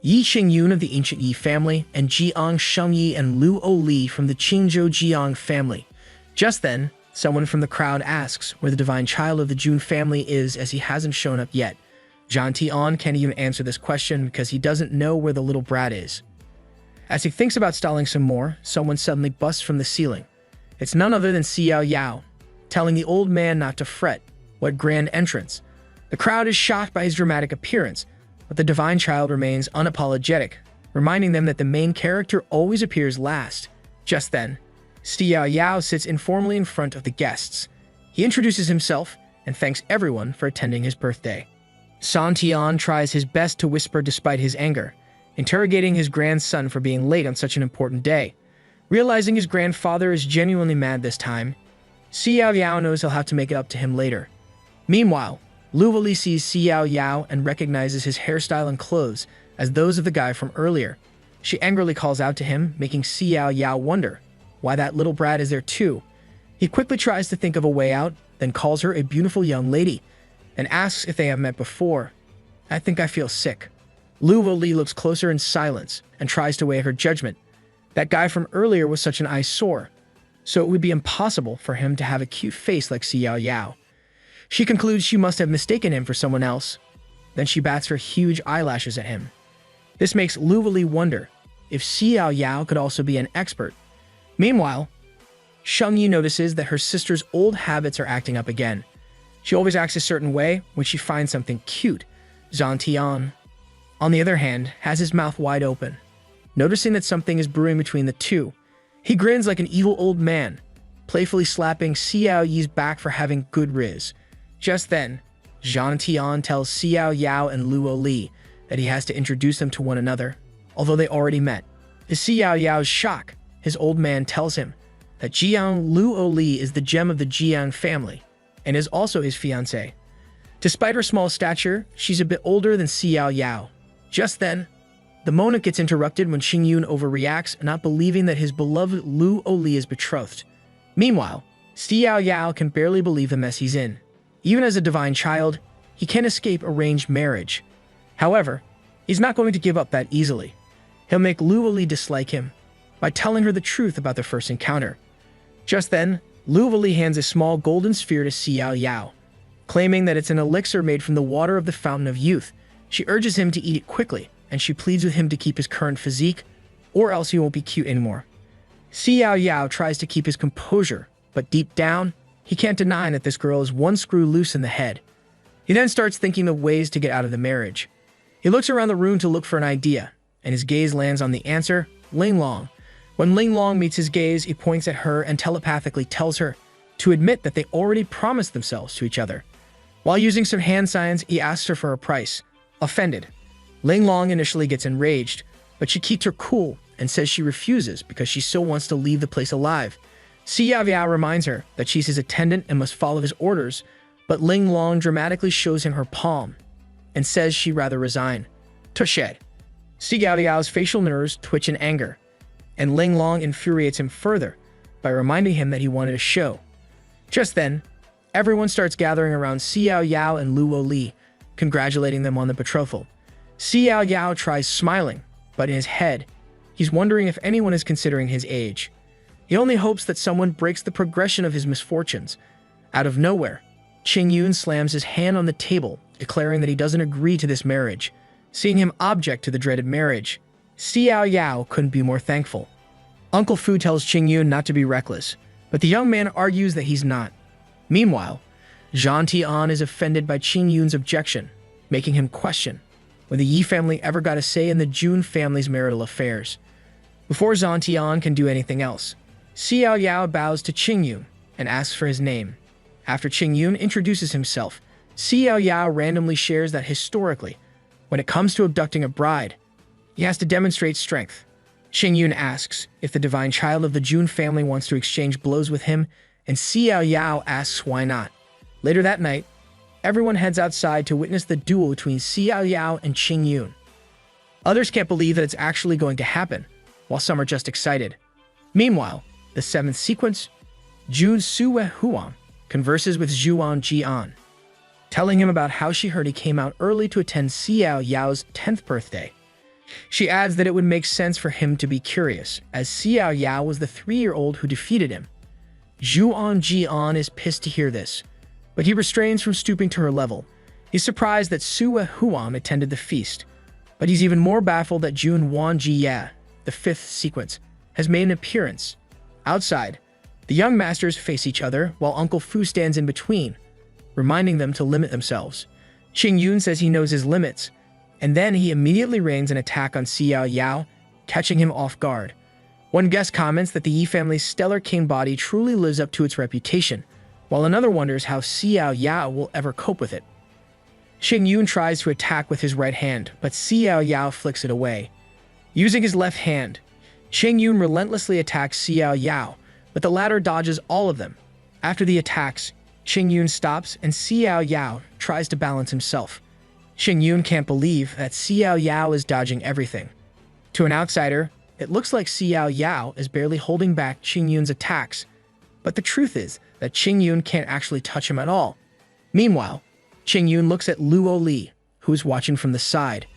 Yi Qingyun of the ancient Yi family, and Jiang Shengyi and Luo from the Qingzhou Jiang family. Just then, someone from the crowd asks where the divine child of the Jun family is, as he hasn't shown up yet. Zhan Tian can't even answer this question because he doesn't know where the little brat is. As he thinks about stalling some more, someone suddenly busts from the ceiling. It's none other than Xiaoyao, telling the old man not to fret. What grand entrance! The crowd is shocked by his dramatic appearance, but the divine child remains unapologetic, reminding them that the main character always appears last. Just then, Xiaoyao sits informally in front of the guests. He introduces himself and thanks everyone for attending his birthday. Zhan Tian tries his best to whisper despite his anger, interrogating his grandson for being late on such an important day. Realizing his grandfather is genuinely mad this time, Xiaoyao knows he'll have to make it up to him later. Meanwhile, Luo sees Xiaoyao and recognizes his hairstyle and clothes as those of the guy from earlier. She angrily calls out to him, making Xiaoyao wonder why that little brat is there too. He quickly tries to think of a way out, then calls her a beautiful young lady, and asks if they have met before. I think I feel sick. Luo looks closer in silence and tries to weigh her judgment. That guy from earlier was such an eyesore, so it would be impossible for him to have a cute face like Xiaoyao. She concludes she must have mistaken him for someone else. Then she bats her huge eyelashes at him. This makes Luo wonder if Xiaoyao could also be an expert. Meanwhile, Shengyi notices that her sister's old habits are acting up again. She always acts a certain way when she finds something cute. Zhan Tian, on the other hand, has his mouth wide open, noticing that something is brewing between the two. He grins like an evil old man, playfully slapping Xiaoyi's back for having good riz. Just then, Zhan Tian tells Xiaoyao and Luo that he has to introduce them to one another, although they already met. To Xiaoyao's shock, his old man tells him that Jiang Luoli is the gem of the Jiang family and is also his fiancée. Despite her small stature, she's a bit older than Xiaoyao. Just then, the moment gets interrupted when Qingyun overreacts, not believing that his beloved Luoli is betrothed. Meanwhile, Xiaoyao can barely believe the mess he's in. Even as a divine child, he can't escape arranged marriage. However, he's not going to give up that easily. He'll make Luoli dislike him by telling her the truth about their first encounter. Just then, Luoli hands a small golden sphere to Xiaoyao, claiming that it's an elixir made from the water of the Fountain of Youth. She urges him to eat it quickly, and she pleads with him to keep his current physique, or else he won't be cute anymore. Xiaoyao tries to keep his composure, but deep down, he can't deny that this girl is one screw loose in the head. He then starts thinking of ways to get out of the marriage. He looks around the room to look for an idea, and his gaze lands on the answer, Ling Long. When Ling Long meets his gaze, he points at her and telepathically tells her to admit that they already promised themselves to each other. While using some hand signs, he asks her for a price. Offended, Ling Long initially gets enraged, but she keeps her cool and says she refuses because she still wants to leave the place alive. Xiaoyao reminds her that she's his attendant and must follow his orders, but Ling Long dramatically shows him her palm and says she'd rather resign. Tushed. Xiaoyao's facial nerves twitch in anger, and Ling Long infuriates him further by reminding him that he wanted a show. Just then, everyone starts gathering around Xiaoyao and Luoli, congratulating them on the betrothal. Xiaoyao tries smiling, but in his head, he's wondering if anyone is considering his age. He only hopes that someone breaks the progression of his misfortunes. Out of nowhere, Qingyun slams his hand on the table, declaring that he doesn't agree to this marriage. Seeing him object to the dreaded marriage, Xiaoyao couldn't be more thankful. Uncle Fu tells Qingyun not to be reckless, but the young man argues that he's not. Meanwhile, Zhang Tian is offended by Qingyun's objection, making him question when the Yi family ever got a say in the Jun family's marital affairs. Before Zhang Tian can do anything else, Xiaoyao bows to Qingyun and asks for his name. After Qingyun introduces himself, Xiaoyao randomly shares that historically, when it comes to abducting a bride, he has to demonstrate strength. Qingyun asks if the divine child of the Jun family wants to exchange blows with him, and Xiaoyao asks why not. Later that night, everyone heads outside to witness the duel between Xiaoyao and Qingyun. Others can't believe that it's actually going to happen, while some are just excited. Meanwhile, the seventh sequence, Jun Xiaoyao converses with Zhuan Jian, telling him about how she heard he came out early to attend Xiaoyao's 10th birthday. She adds that it would make sense for him to be curious, as Xiaoyao was the 3-year-old who defeated him. Zhuan Jian is pissed to hear this, but he restrains from stooping to her level. He's surprised that Xiaoyao attended the feast, but he's even more baffled that Jun Jiya, the 5th sequence, has made an appearance. Outside, the young masters face each other while Uncle Fu stands in between, reminding them to limit themselves. Qingyun says he knows his limits, and then he immediately rains an attack on Xiaoyao, catching him off guard. One guest comments that the Yi family's stellar king body truly lives up to its reputation, while another wonders how Xiaoyao will ever cope with it. Qingyun tries to attack with his right hand, but Xiaoyao flicks it away. Using his left hand, Qingyun relentlessly attacks Xiaoyao, but the latter dodges all of them. After the attacks, Qingyun stops and Xiaoyao tries to balance himself. Qingyun can't believe that Xiaoyao is dodging everything. To an outsider, it looks like Xiaoyao is barely holding back Qingyun's attacks, but the truth is that Qingyun can't actually touch him at all. Meanwhile, Qingyun looks at Luoli, who is watching from the side.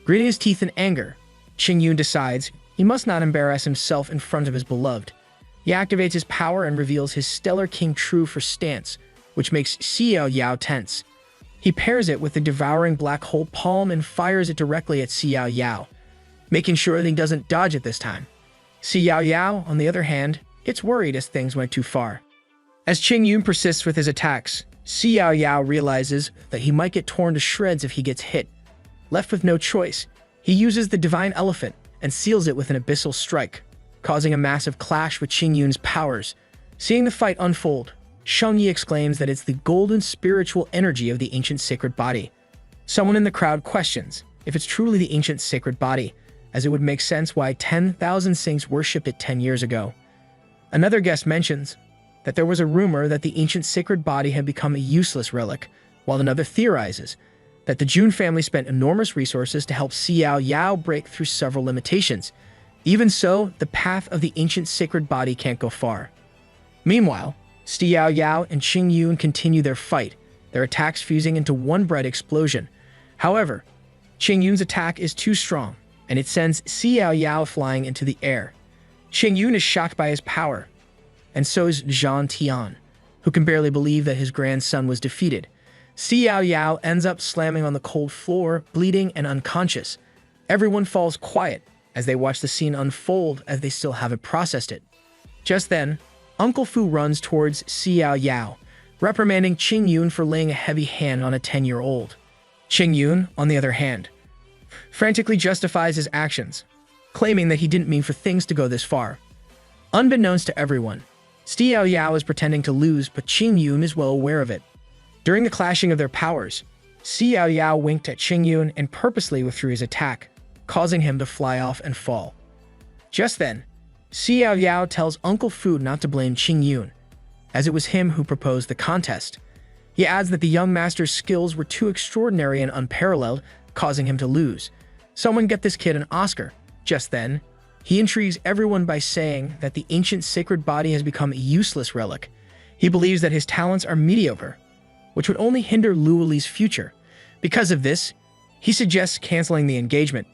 Gritting his teeth in anger, Qingyun decides he must not embarrass himself in front of his beloved. He activates his power and reveals his stellar King True for stance, which makes Xiaoyao tense. He pairs it with the devouring black hole palm and fires it directly at Xiaoyao, making sure that he doesn't dodge it this time. Xiaoyao, on the other hand, gets worried as things went too far. As Qingyun persists with his attacks, Xiaoyao realizes that he might get torn to shreds if he gets hit. Left with no choice, he uses the divine elephant and seals it with an abyssal strike, causing a massive clash with Qingyun's powers. Seeing the fight unfold, Shengyi exclaims that it's the golden spiritual energy of the ancient sacred body. Someone in the crowd questions if it's truly the ancient sacred body, as it would make sense why 10,000 saints worshipped it 10 years ago. Another guest mentions that there was a rumor that the ancient sacred body had become a useless relic, while another theorizes that the Jun family spent enormous resources to help Xiaoyao break through several limitations. Even so, the path of the ancient sacred body can't go far. Meanwhile, Xiaoyao and Qingyun continue their fight, their attacks fusing into one bright explosion. However, Qingyun's attack is too strong, and it sends Xiaoyao flying into the air. Qingyun is shocked by his power, and so is Zhang Tian, who can barely believe that his grandson was defeated. Xiaoyao ends up slamming on the cold floor, bleeding and unconscious. Everyone falls quiet as they watch the scene unfold, as they still haven't processed it. Just then, Uncle Fu runs towards Xiaoyao, reprimanding Qingyun for laying a heavy hand on a 10-year-old. Qingyun, on the other hand, frantically justifies his actions, claiming that he didn't mean for things to go this far. Unbeknownst to everyone, Xiaoyao is pretending to lose, but Qingyun is well aware of it. During the clashing of their powers, Xiaoyao winked at Qingyun and purposely withdrew his attack, causing him to fly off and fall. Just then, Xiaoyao tells Uncle Fu not to blame Qingyun, as it was him who proposed the contest. He adds that the young master's skills were too extraordinary and unparalleled, causing him to lose. Someone get this kid an Oscar. Just then, he intrigues everyone by saying that the ancient sacred body has become a useless relic. He believes that his talents are mediocre, which would only hinder Luo Li's future. Because of this, he suggests canceling the engagement.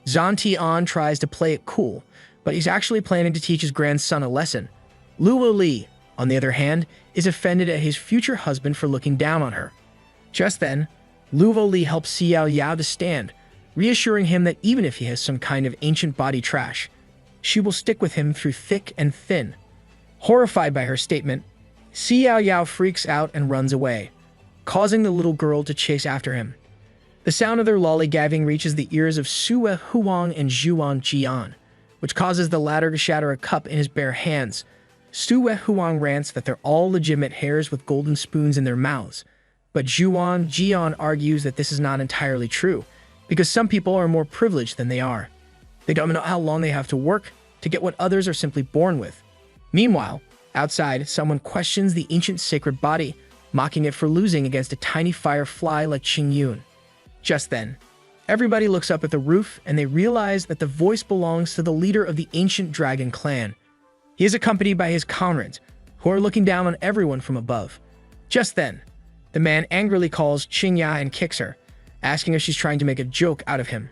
Zhang Tian tries to play it cool, but he's actually planning to teach his grandson a lesson. Luo Li, on the other hand, is offended at his future husband for looking down on her. Just then, Luo Li helps Xiaoyao to stand, reassuring him that even if he has some kind of ancient body trash, she will stick with him through thick and thin. Horrified by her statement, Xiaoyao freaks out and runs away, causing the little girl to chase after him. The sound of their lollygagging reaches the ears of Sue Huang and Zhuan Jian, which causes the latter to shatter a cup in his bare hands. Sue Huang rants that they're all legitimate hares with golden spoons in their mouths, but Zhuan Jian argues that this is not entirely true, because some people are more privileged than they are. They don't know how long they have to work to get what others are simply born with. Meanwhile, outside, someone questions the ancient sacred body, mocking it for losing against a tiny firefly like Qingyun. Just then, everybody looks up at the roof and they realize that the voice belongs to the leader of the ancient dragon clan. He is accompanied by his comrades, who are looking down on everyone from above. Just then, the man angrily calls Qingya and kicks her, asking if she's trying to make a joke out of him.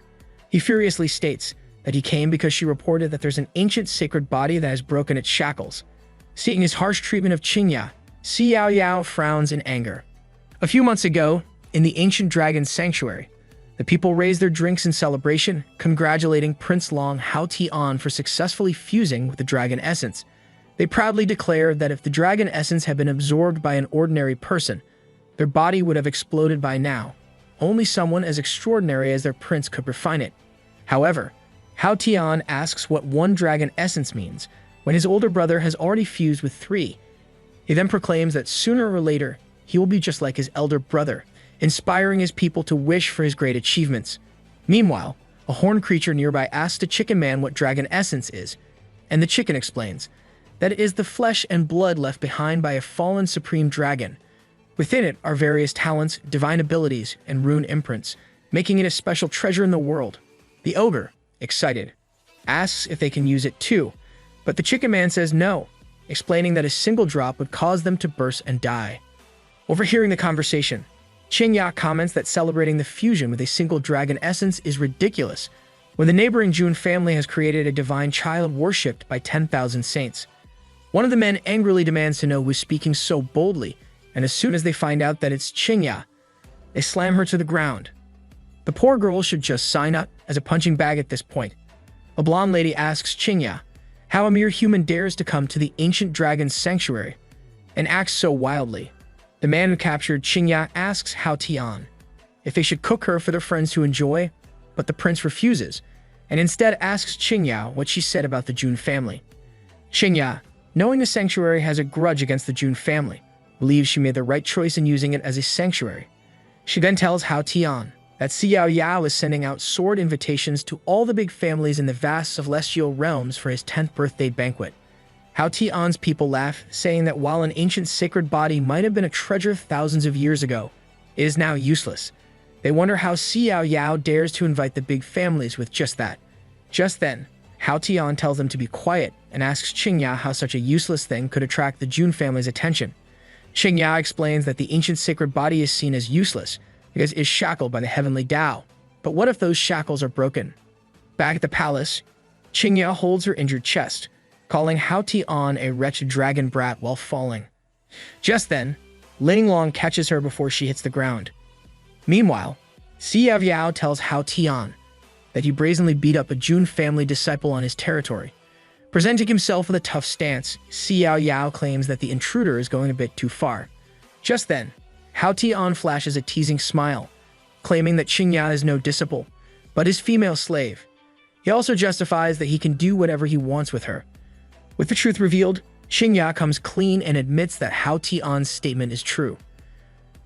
He furiously states that he came because she reported that there's an ancient sacred body that has broken its shackles. Seeing his harsh treatment of Qingya, Xiaoyao frowns in anger. A few months ago, in the ancient dragon's sanctuary, the people raised their drinks in celebration, congratulating Prince Long Hao Tian for successfully fusing with the dragon essence. They proudly declared that if the dragon essence had been absorbed by an ordinary person, their body would have exploded by now. Only someone as extraordinary as their prince could refine it. However, Hao Tian asks what one dragon essence means, when his older brother has already fused with 3. He then proclaims that sooner or later, he will be just like his elder brother, inspiring his people to wish for his great achievements. Meanwhile, a horned creature nearby asks the chicken man what dragon essence is, and the chicken explains that it is the flesh and blood left behind by a fallen supreme dragon. Within it are various talents, divine abilities, and rune imprints, making it a special treasure in the world. The ogre, excited, asks if they can use it too, but the chicken man says no, explaining that a single drop would cause them to burst and die. Overhearing the conversation, Qingya comments that celebrating the fusion with a single dragon essence is ridiculous, when the neighboring Jun family has created a divine child worshipped by 10,000 saints. One of the men angrily demands to know who is speaking so boldly, and as soon as they find out that it's Qingya, they slam her to the ground. The poor girl should just sign up as a punching bag at this point. A blonde lady asks Qingya how a mere human dares to come to the ancient dragon's sanctuary and acts so wildly. The man who captured Qingya asks Hao Tian if they should cook her for their friends to enjoy, but the prince refuses, and instead asks Qingya what she said about the Jun family. Qingya, knowing the sanctuary has a grudge against the Jun family, believes she made the right choice in using it as a sanctuary. She then tells Hao Tian that Xiaoyao is sending out sword invitations to all the big families in the vast celestial realms for his 10th birthday banquet. Hao Tian's people laugh, saying that while an ancient sacred body might have been a treasure thousands of years ago, it is now useless. They wonder how Xiaoyao dares to invite the big families with just that. Just then, Hao Tian tells them to be quiet and asks Qingya how such a useless thing could attract the Jun family's attention. Qingya explains that the ancient sacred body is seen as useless because it is shackled by the Heavenly Dao. But what if those shackles are broken? Back at the palace, Qingya holds her injured chest, calling Hao Tian a wretched dragon brat while falling. Just then, Ling Long catches her before she hits the ground. Meanwhile, Xiaoyao tells Hao Tian that he brazenly beat up a Jun family disciple on his territory. Presenting himself with a tough stance, Xiaoyao claims that the intruder is going a bit too far. Just then, Hao Tian flashes a teasing smile, claiming that Qingya is no disciple, but his female slave. He also justifies that he can do whatever he wants with her. With the truth revealed, Qingya comes clean and admits that Hao Tian's statement is true.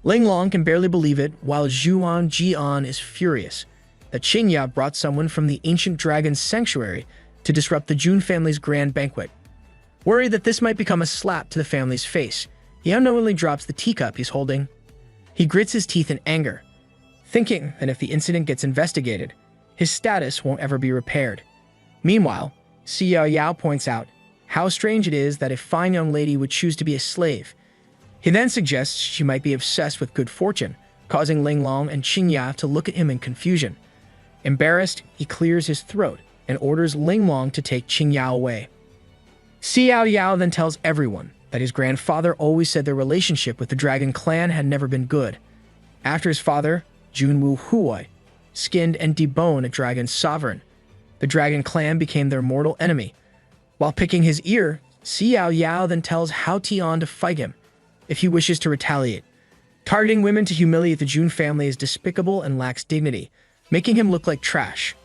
Ling Long can barely believe it, while Zhuan Jian is furious that Qingya brought someone from the ancient dragon's sanctuary to disrupt the Jun family's grand banquet. Worried that this might become a slap to the family's face, he unknowingly drops the teacup he's holding. He grits his teeth in anger, thinking that if the incident gets investigated, his status won't ever be repaired. Meanwhile, Xiaoyao points out how strange it is that a fine young lady would choose to be a slave. He then suggests she might be obsessed with good fortune, causing Ling Long and Qingya to look at him in confusion. Embarrassed, he clears his throat and orders Ling Long to take Qingya away. Xiaoyao then tells everyone that his grandfather always said their relationship with the Dragon clan had never been good. After his father, Jun Huai, skinned and deboned a dragon sovereign, the Dragon clan became their mortal enemy. While picking his ear, Xiaoyao then tells Hao Tian to fight him if he wishes to retaliate. Targeting women to humiliate the Jun family is despicable and lacks dignity, making him look like trash.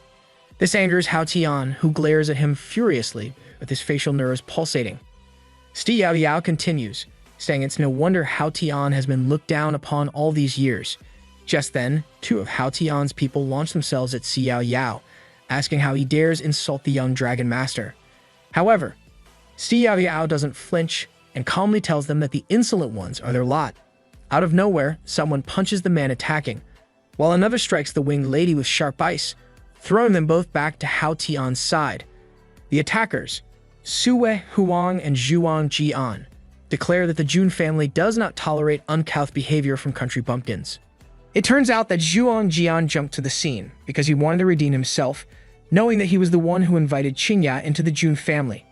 This angers Hao Tian, who glares at him furiously with his facial nerves pulsating. Xiaoyao continues, saying it's no wonder Hao Tian has been looked down upon all these years. Just then, two of Hao Tian's people launch themselves at Xiaoyao, asking how he dares insult the young dragon master. However, Xiaoyao doesn't flinch and calmly tells them that the insolent ones are their lot. Out of nowhere, someone punches the man attacking, while another strikes the winged lady with sharp ice, throwing them both back to Hao Tian's side. The attackers, Sue Huang and Zhuang Jian, declare that the Jun family does not tolerate uncouth behavior from country bumpkins. It turns out that Zhuang Jian jumped to the scene because he wanted to redeem himself, knowing that he was the one who invited Qingya into the Jun family.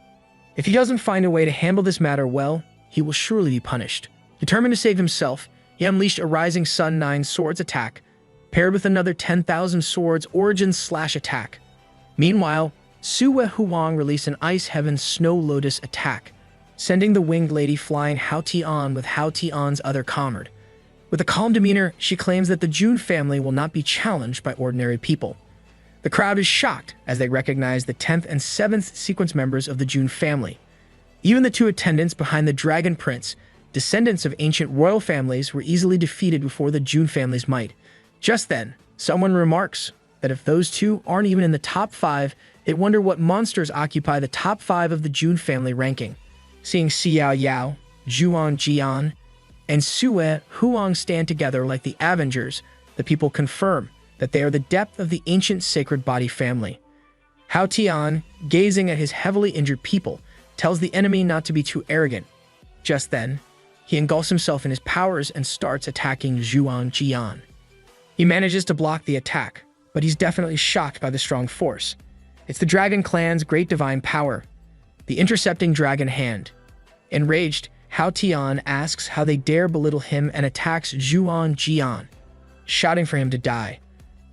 If he doesn't find a way to handle this matter well, he will surely be punished. Determined to save himself, he unleashed a Rising Sun 9 swords attack, paired with another 10,000 swords origin/attack. Meanwhile, Sue Huang released an Ice Heaven Snow Lotus attack, sending the winged lady flying Hao Tian with Hao Tian's other comrade. With a calm demeanor, she claims that the Jun family will not be challenged by ordinary people. The crowd is shocked as they recognize the 10th and 7th sequence members of the Jun family. Even the two attendants behind the Dragon Prince, descendants of ancient royal families, were easily defeated before the Jun family's might. Just then, someone remarks that if those two aren't even in the top 5, they wonder what monsters occupy the top 5 of the Jun family ranking. Seeing Xiaoyao, Zhuang Jian, and Sue Huang stand together like the Avengers, the people confirm that they are the depth of the ancient sacred body family. Hao Tian, gazing at his heavily injured people, tells the enemy not to be too arrogant. Just then, he engulfs himself in his powers and starts attacking Zhuang Jian. He manages to block the attack, but he's definitely shocked by the strong force. It's the Dragon clan's great divine power, the intercepting dragon hand. Enraged, Hao Tian asks how they dare belittle him and attacks Zhuang Jian, shouting for him to die.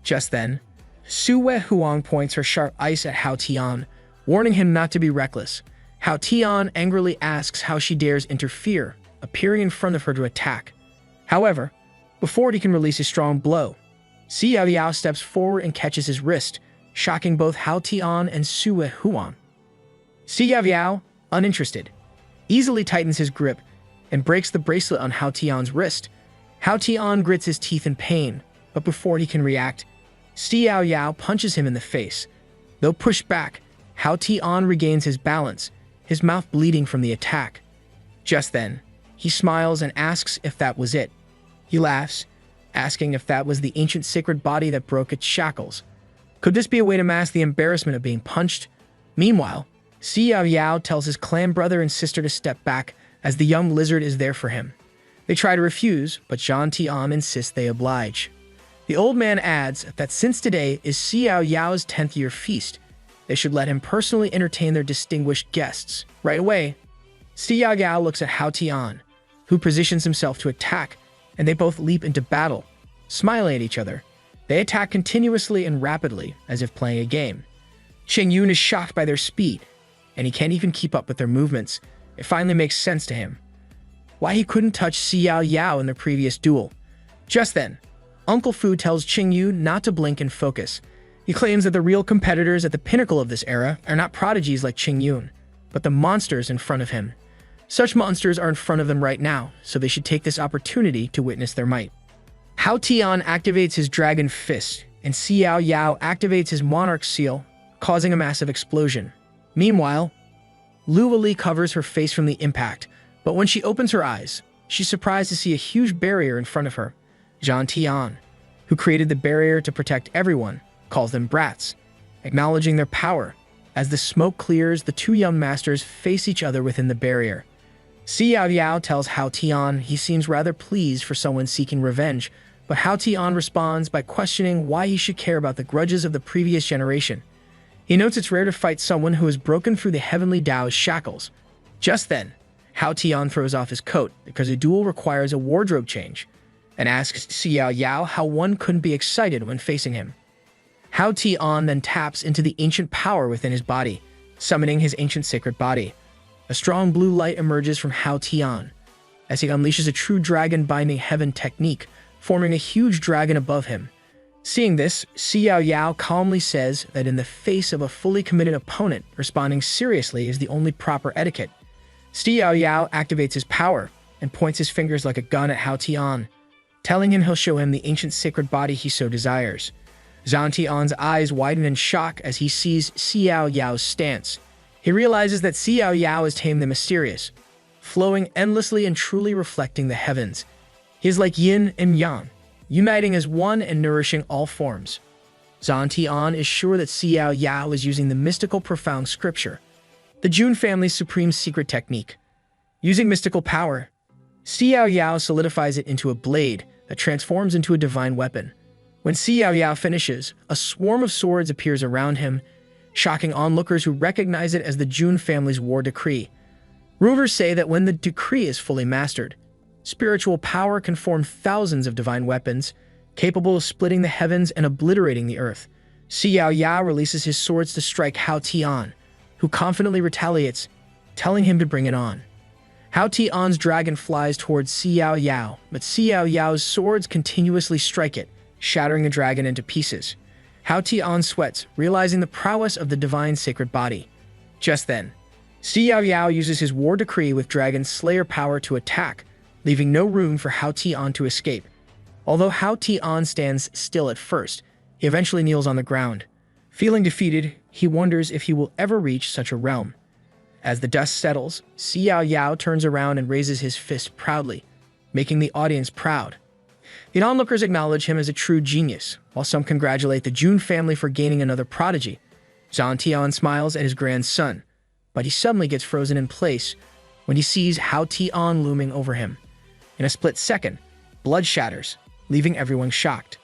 Just then, Sue Huang points her sharp ice at Hao Tian, warning him not to be reckless. Hao Tian angrily asks how she dares interfere, appearing in front of her to attack. However, before he can release a strong blow, Xiaoyao steps forward and catches his wrist, shocking both Hao Tian and Sue Huang. Xiaoyao, uninterested, easily tightens his grip and breaks the bracelet on Hao Tian's wrist. Hao Tian grits his teeth in pain, but before he can react, Xiaoyao punches him in the face. Though pushed back, Hao Tian regains his balance, his mouth bleeding from the attack. Just then, he smiles and asks if that was it. He laughs, asking if that was the ancient sacred body that broke its shackles. Could this be a way to mask the embarrassment of being punched? Meanwhile, Xiaoyao tells his clan brother and sister to step back as the young lizard is there for him. They try to refuse, but Zhang Tian insists they oblige. The old man adds that since today is Xiaoyao's 10th year feast, they should let him personally entertain their distinguished guests. Right away, Xiaoyao looks at Hao Tian, who positions himself to attack, and they both leap into battle, smiling at each other. They attack continuously and rapidly, as if playing a game. Qingyun is shocked by their speed, and he can't even keep up with their movements. It finally makes sense to him why he couldn't touch Xiaoyao in the previous duel. Just then, Uncle Fu tells Qingyu not to blink and focus. He claims that the real competitors at the pinnacle of this era are not prodigies like Qingyun, but the monsters in front of him. Such monsters are in front of them right now, so they should take this opportunity to witness their might. Hao Tian activates his dragon fist, and Xiaoyao activates his monarch seal, causing a massive explosion. Meanwhile, Lu Ali covers her face from the impact, but when she opens her eyes, she's surprised to see a huge barrier in front of her. Zhang Tian, who created the barrier to protect everyone, calls them brats, acknowledging their power. As the smoke clears, the two young masters face each other within the barrier. Xiaoyao tells Hao Tian he seems rather pleased for someone seeking revenge, but Hao Tian responds by questioning why he should care about the grudges of the previous generation. He notes it's rare to fight someone who has broken through the Heavenly Dao's shackles. Just then, Hao Tian throws off his coat because a duel requires a wardrobe change, and asks Xiaoyao how one couldn't be excited when facing him. Hao Tian then taps into the ancient power within his body, summoning his ancient sacred body. A strong blue light emerges from Hao Tian as he unleashes a true dragon binding heaven technique, forming a huge dragon above him. Seeing this, Xiaoyao calmly says that in the face of a fully committed opponent, responding seriously is the only proper etiquette. Xiaoyao activates his power and points his fingers like a gun at Hao Tian, telling him he'll show him the ancient sacred body he so desires. Zhang Tian's eyes widen in shock as he sees Xiaoyao's stance. He realizes that Xiaoyao has tamed the mysterious, flowing endlessly and truly reflecting the heavens. He is like yin and yang, uniting as one and nourishing all forms. Zhang Tian is sure that Xiaoyao is using the mystical profound scripture, the Jun family's supreme secret technique. Using mystical power, Xiaoyao solidifies it into a blade that transforms into a divine weapon. When Xiaoyao finishes, a swarm of swords appears around him, shocking onlookers who recognize it as the Jun family's war decree. Rumors say that when the decree is fully mastered, spiritual power can form thousands of divine weapons, capable of splitting the heavens and obliterating the earth. Xiaoyao releases his swords to strike Hao Tian, who confidently retaliates, telling him to bring it on. Hao Tian's dragon flies towards Xiaoyao, but Xiaoyao's swords continuously strike it, shattering the dragon into pieces. Hao Tian sweats, realizing the prowess of the divine sacred body. Just then, Xiaoyao uses his war decree with dragon slayer power to attack, leaving no room for Hao Tian to escape. Although Hao Tian stands still at first, he eventually kneels on the ground. Feeling defeated, he wonders if he will ever reach such a realm. As the dust settles, Xiaoyao turns around and raises his fist proudly, making the audience proud. The onlookers acknowledge him as a true genius, while some congratulate the Jun family for gaining another prodigy. Zhang Tian smiles at his grandson, but he suddenly gets frozen in place when he sees Hao Tian looming over him. In a split second, blood shatters, leaving everyone shocked.